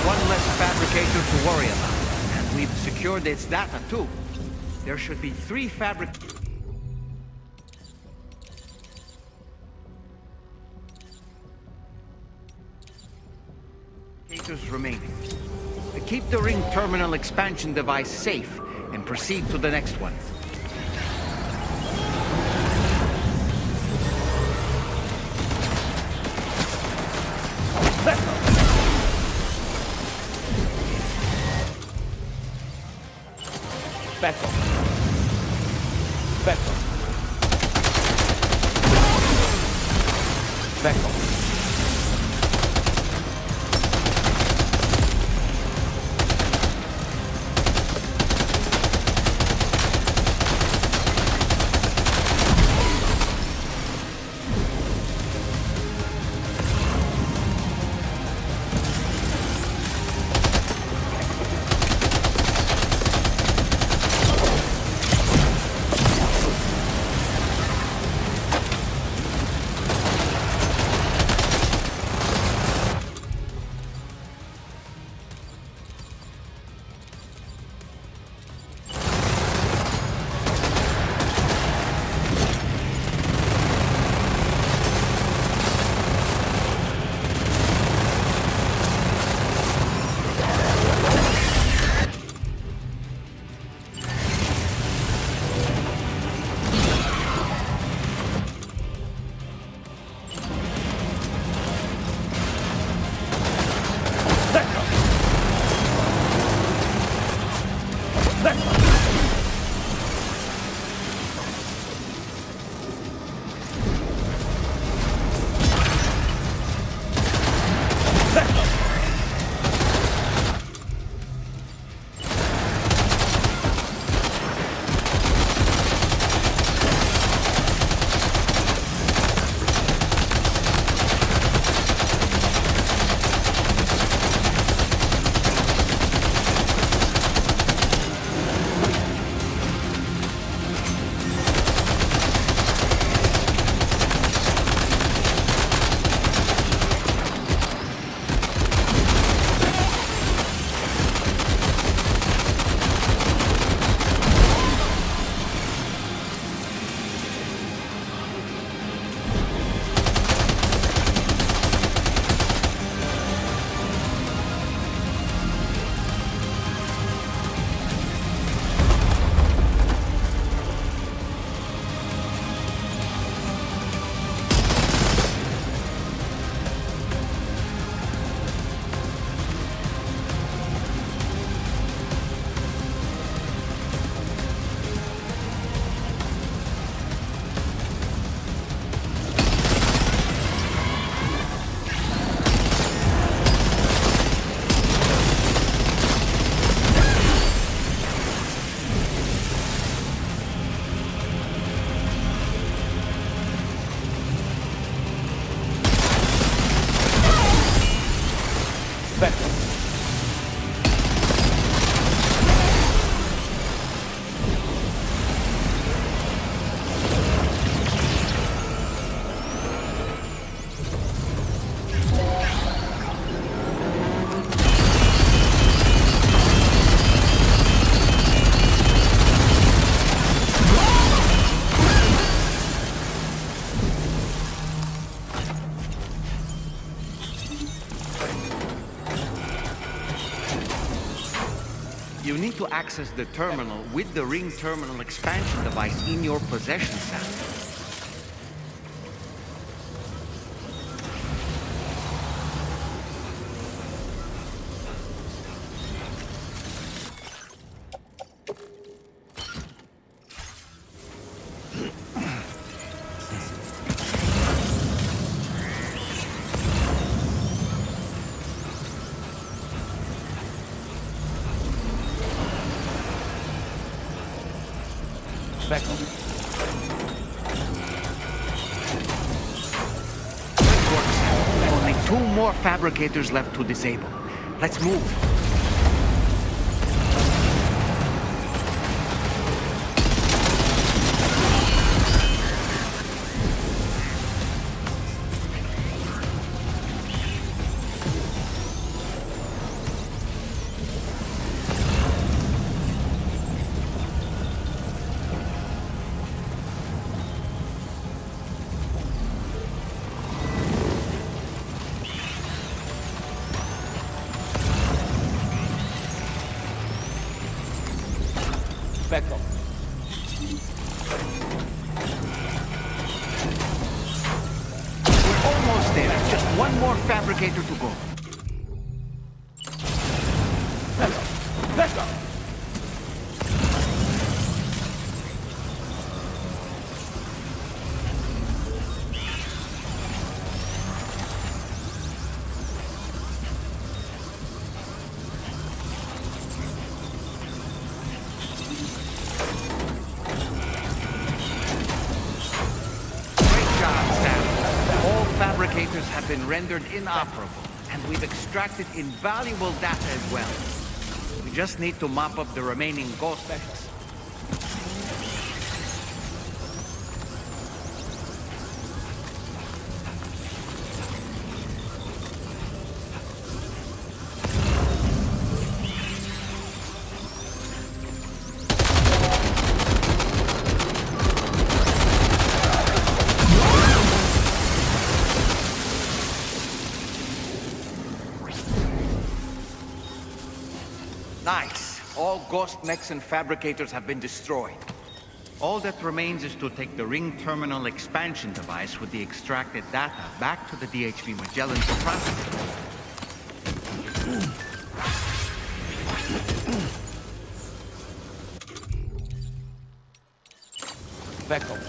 One less fabricator to worry about. And we've secured its data, too. There should be 3 fabricators remaining. Keep the ring terminal expansion device safe and proceed to the next one. Bethel. Bethel. Bethel. need to access the terminal with the ring terminal expansion device in your possession, Sam. Only 2 more fabricators left to disable. Let's move. Spectral. We're almost there. Just 1 more fabricator to go. Let's go. Fabricators have been rendered inoperable, and we've extracted invaluable data as well. We just need to mop up the remaining ghost specials. Nice. All ghost mechs and fabricators have been destroyed. All that remains is to take the ring terminal expansion device with the extracted data back to the DHV Magellan for processing. Vector.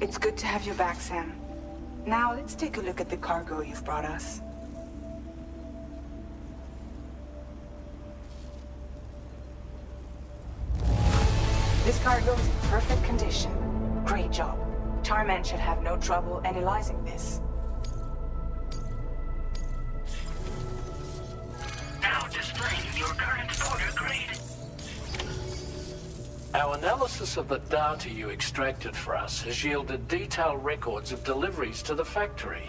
It's good to have you back, Sam. Now, let's take a look at the cargo you've brought us. This cargo is in perfect condition. Great job. Tarmen should have no trouble analyzing this. Now displaying your current order grade. Our analysis of the data you extracted for us has yielded detailed records of deliveries to the factory.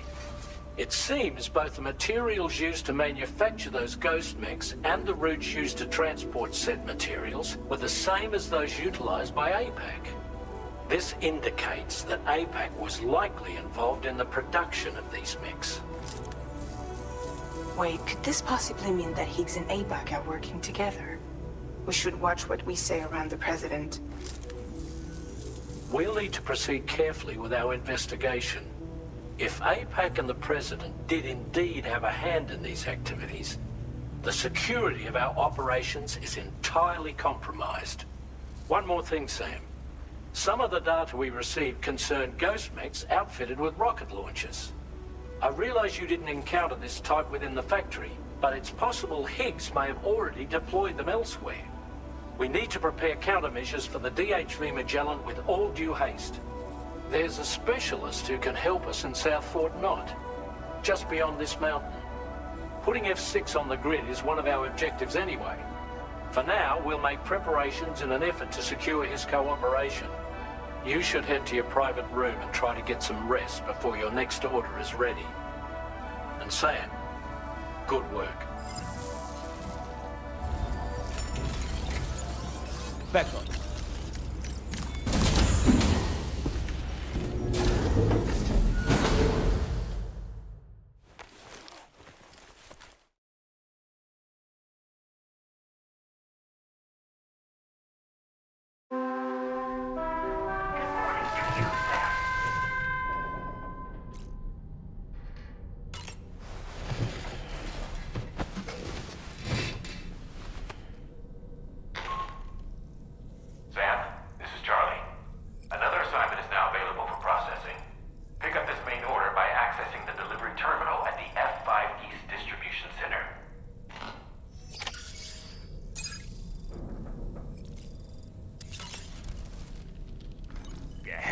It seems both the materials used to manufacture those ghost mechs and the routes used to transport said materials were the same as those utilized by APAC. This indicates that APAC was likely involved in the production of these mechs. Wait, could this possibly mean that Higgs and APAC are working together? We should watch what we say around the President. We'll need to proceed carefully with our investigation. If APAC and the President did indeed have a hand in these activities, the security of our operations is entirely compromised. One more thing, Sam. Some of the data we received concerned ghost mechs outfitted with rocket launchers. I realize you didn't encounter this type within the factory, but it's possible Higgs may have already deployed them elsewhere. We need to prepare countermeasures for the DHV Magellan with all due haste. There's a specialist who can help us in South Fort Knott, just beyond this mountain. Putting F6 on the grid is one of our objectives anyway. For now, we'll make preparations in an effort to secure his cooperation. You should head to your private room and try to get some rest before your next order is ready. And Sam, good work. Back on.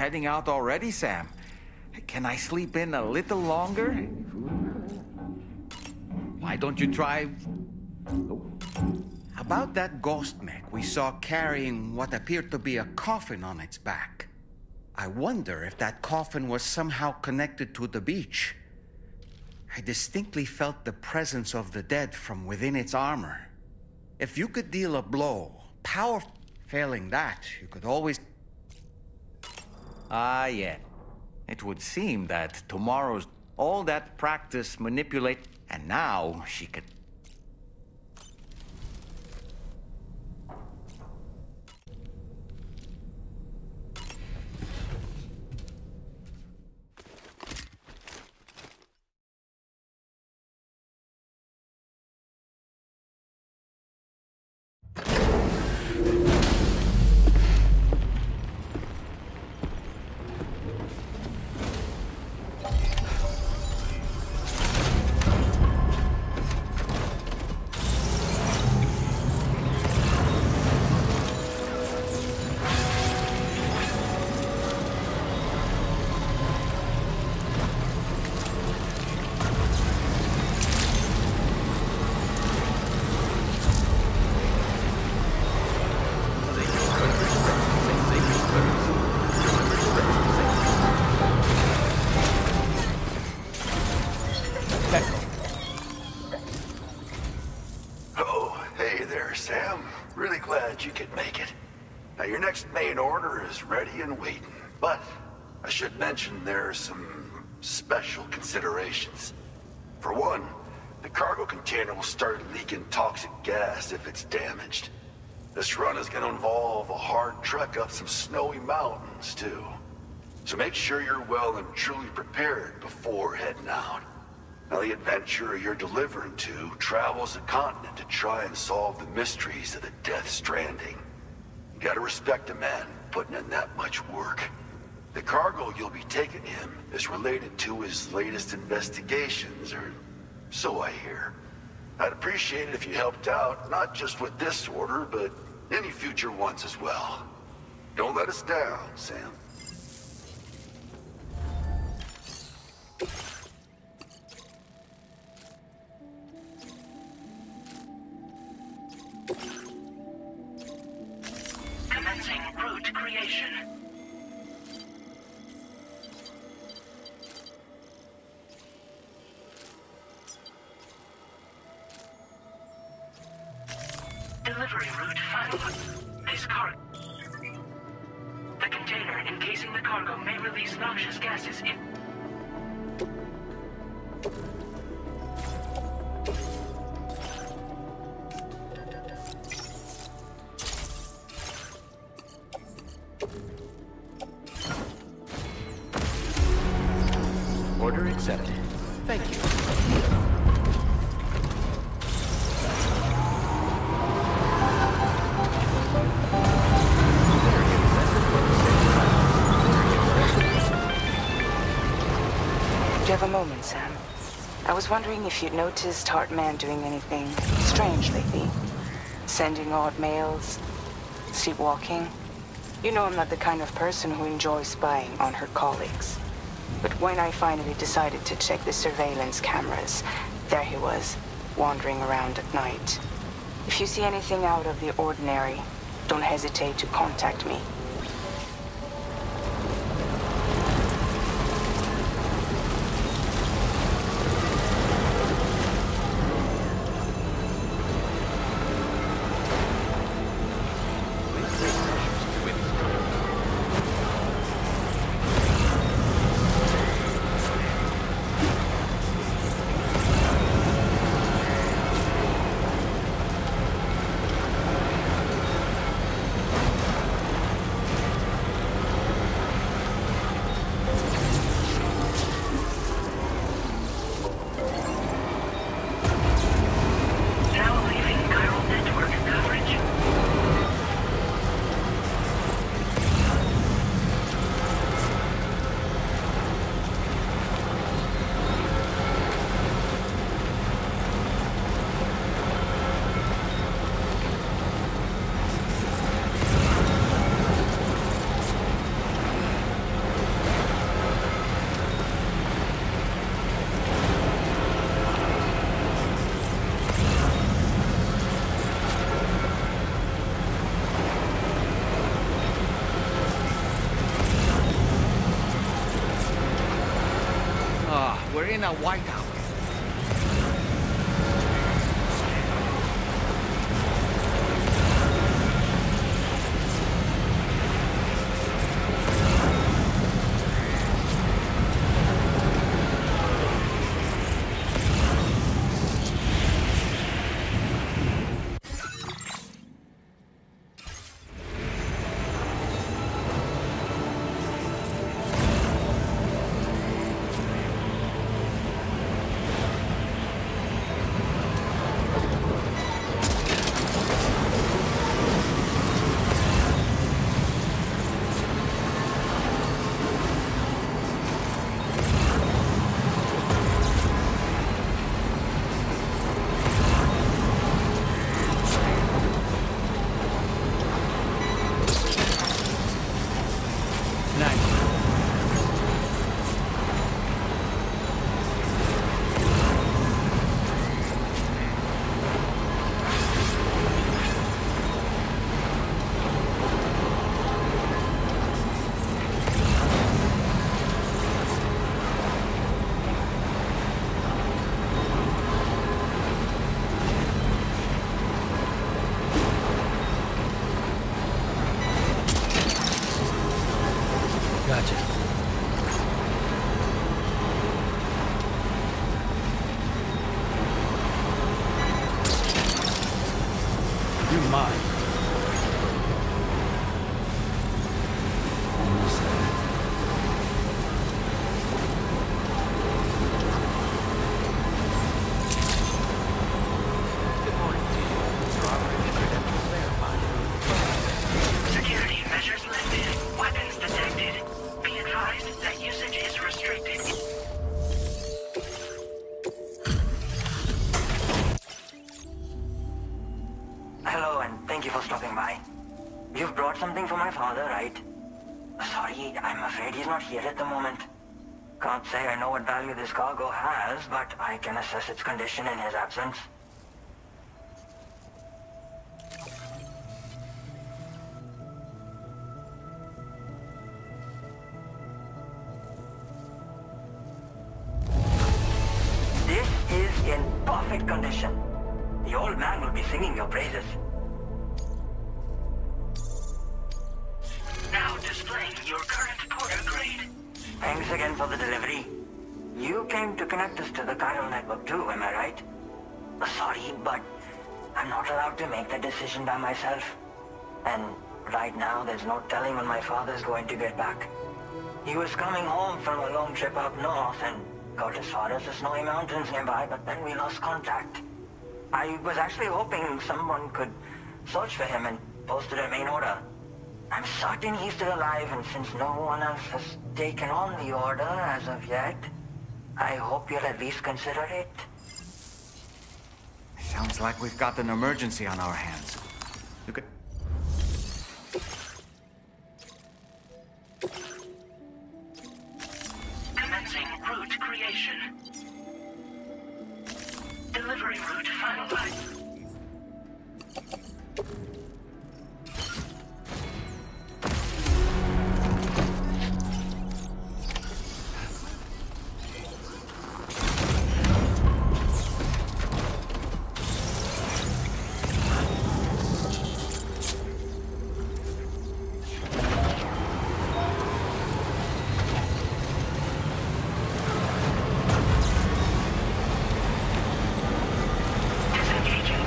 Heading out already, Sam? Can I sleep in a little longer? Why don't you try... About that ghost mech we saw carrying what appeared to be a coffin on its back. I wonder if that coffin was somehow connected to the beach. I distinctly felt the presence of the dead from within its armor. If you could deal a blow, powerful, failing that, you could always... Ah, yeah. It would seem that tomorrow's... all that practice manipulate... and now she could... You could make it. Now your next main order is ready and waiting, but I should mention there are some special considerations. For one, the cargo container will start leaking toxic gas if it's damaged. This run is going to involve a hard trek up some snowy mountains too. So make sure you're well and truly prepared before heading out. Now the adventurer you're delivering to travels the continent to try and solve the mysteries of the Death Stranding. You gotta respect a man putting in that much work. The cargo you'll be taking him is related to his latest investigations, or so I hear. I'd appreciate it if you helped out, not just with this order, but any future ones as well. Don't let us down, Sam. Commencing route creation. Delivery route final. This cargo. The container encasing the cargo may release noxious gases if... Order accepted. Thank you. Do you have a moment, Sam? I was wondering if you'd noticed Hartman doing anything strange lately. Sending odd mails, sleepwalking. You know I'm not the kind of person who enjoys spying on her colleagues. But when I finally decided to check the surveillance cameras, there he was, wandering around at night. If you see anything out of the ordinary, don't hesitate to contact me. We're in a whiteout. restricted. Hello, and thank you for stopping by. You've brought something for my father, right? Sorry, I'm afraid he's not here at the moment. Can't say I know what value this cargo has, but I can assess its condition in his absence. This is in perfect condition. The old man will be singing your praises. Now displaying your current porter grade. Thanks again for the delivery. You came to connect us to the chiral network too, am I right? Sorry, but I'm not allowed to make that decision by myself. And right now, there's no telling when my father's going to get back. He was coming home from a long trip up north and got as far as the snowy mountains nearby, but then we lost contact. I was actually hoping someone could search for him and post a main order. I'm certain he's still alive, and since no one else has taken on the order as of yet, I hope you'll at least consider it. Sounds like we've got an emergency on our hands. You could... Commencing route creation. Delivery route finalized. Disengaging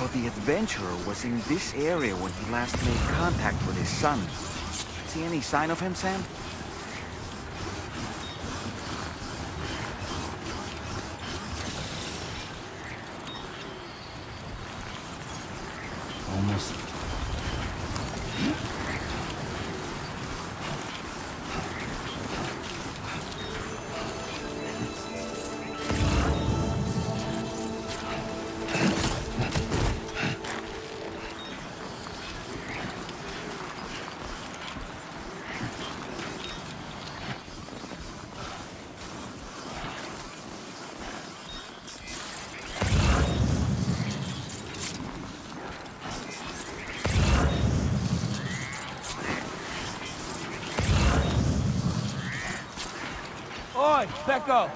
So the adventurer was in this area when he last made contact with his son. See any sign of him, Sam? Almost. Oi, Becco!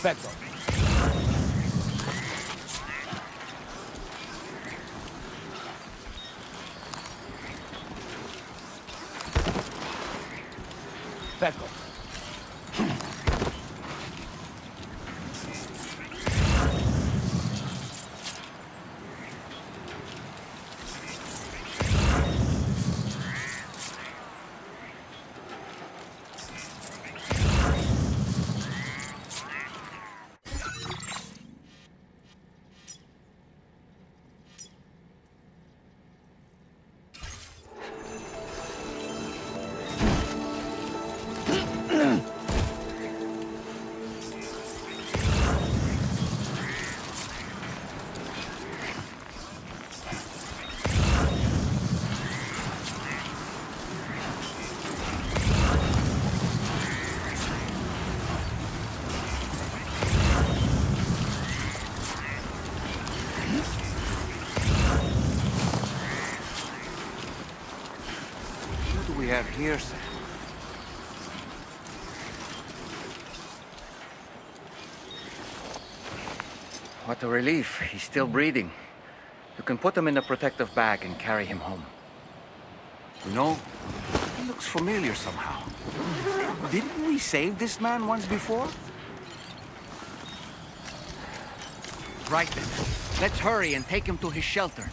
Becco. Becco. Have here, Sam? What a relief. He's still breathing. You can put him in a protective bag and carry him home. You know, he looks familiar somehow. Didn't we save this man once before? Right then. Let's hurry and take him to his shelter.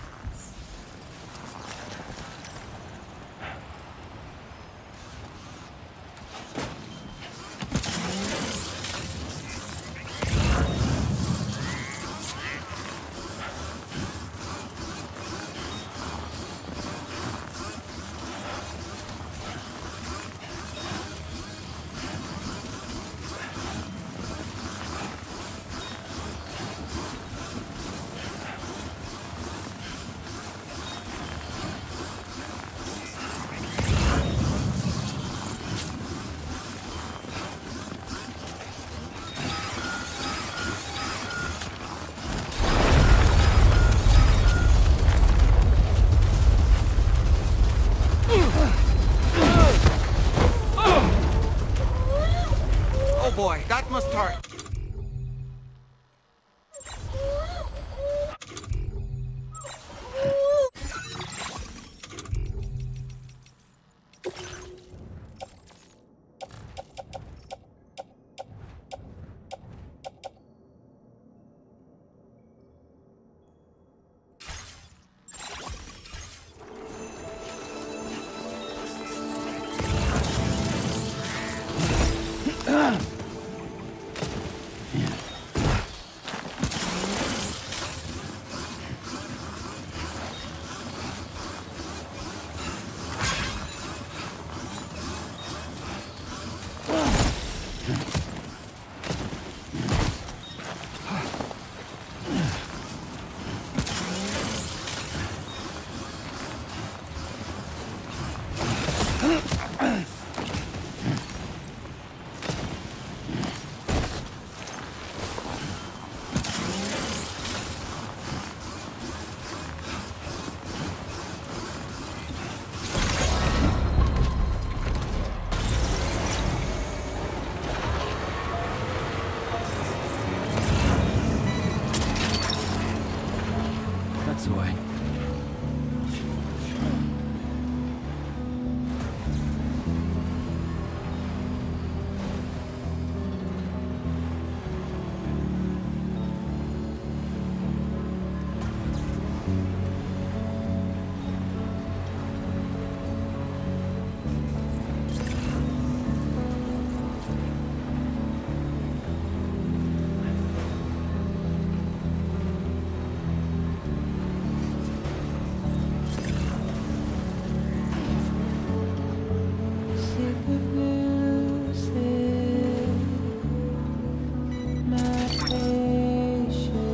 That's the way.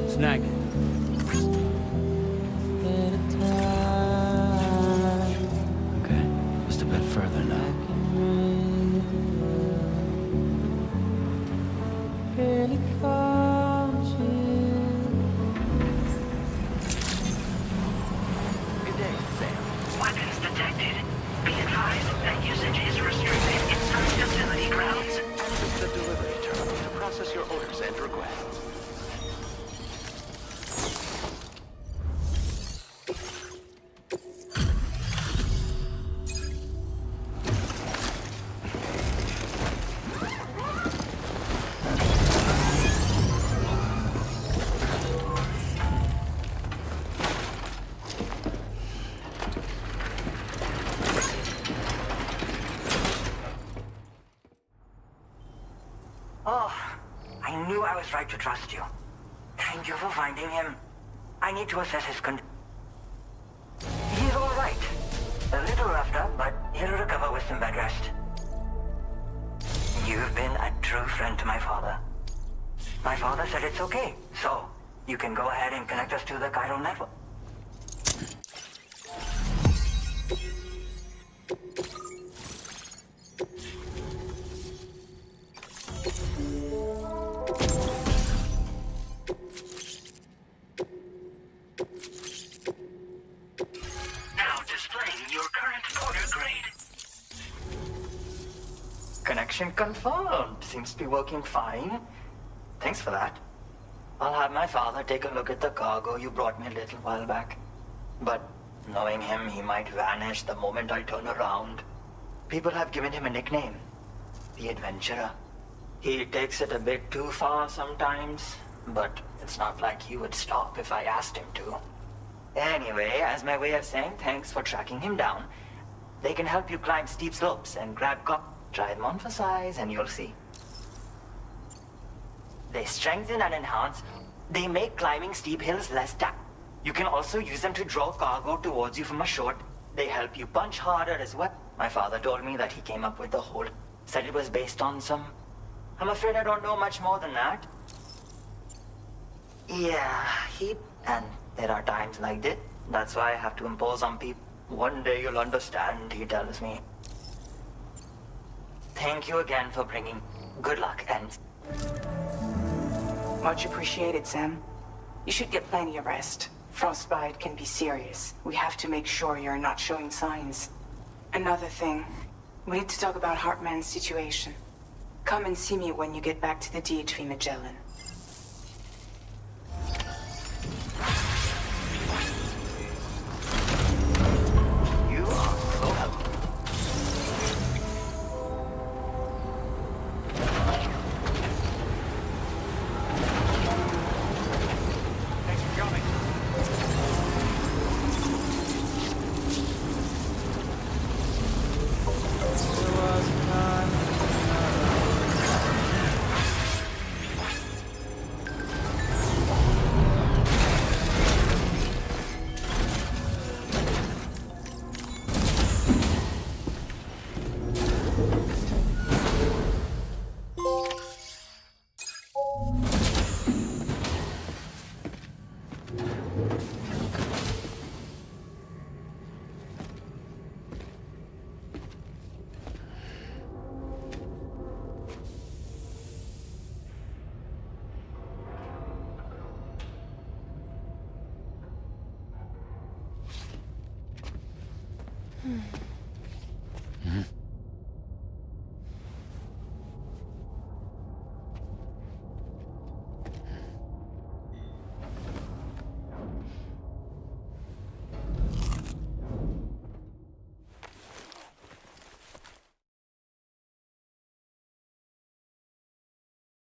Snag it. Okay, just a bit further now. Good day, Sam. Weapons detected. Be advised that usage is restricted inside facility grounds. This is the delivery terminal to process your orders and requests. Oh, I knew I was right to trust you. Thank you for finding him. I need to assess his condition. He's all right. A little roughed up, but he'll recover with some bed rest. You've been a true friend to my father. My father said it's okay, so you can go ahead and connect us to the chiral network. Now displaying your current order grade. Connection confirmed. Seems to be working fine. Thanks for that. I'll have my father take a look at the cargo you brought me a little while back. But knowing him, he might vanish the moment I turn around. People have given him a nickname. The Adventurer. He takes it a bit too far sometimes, but it's not like he would stop if I asked him to. Anyway, as my way of saying thanks for tracking him down, they can help you climb steep slopes and grab Try them on for size and you'll see. They strengthen and enhance. They make climbing steep hills less tough. You can also use them to draw cargo towards you from a short. They help you punch harder as well. My father told me that he came up with the whole. Said it was based on some... I'm afraid I don't know much more than that. Yeah, and there are times like this. That's why I have to impose on people. One day you'll understand, he tells me. Thank you again for bringing good luck and... Much appreciated, Sam. You should get plenty of rest. Frostbite can be serious. We have to make sure you're not showing signs. Another thing, we need to talk about Hartman's situation. Come and see me when you get back to the DHV Magellan. You are so helpful. Thanks for coming. Mm-hmm.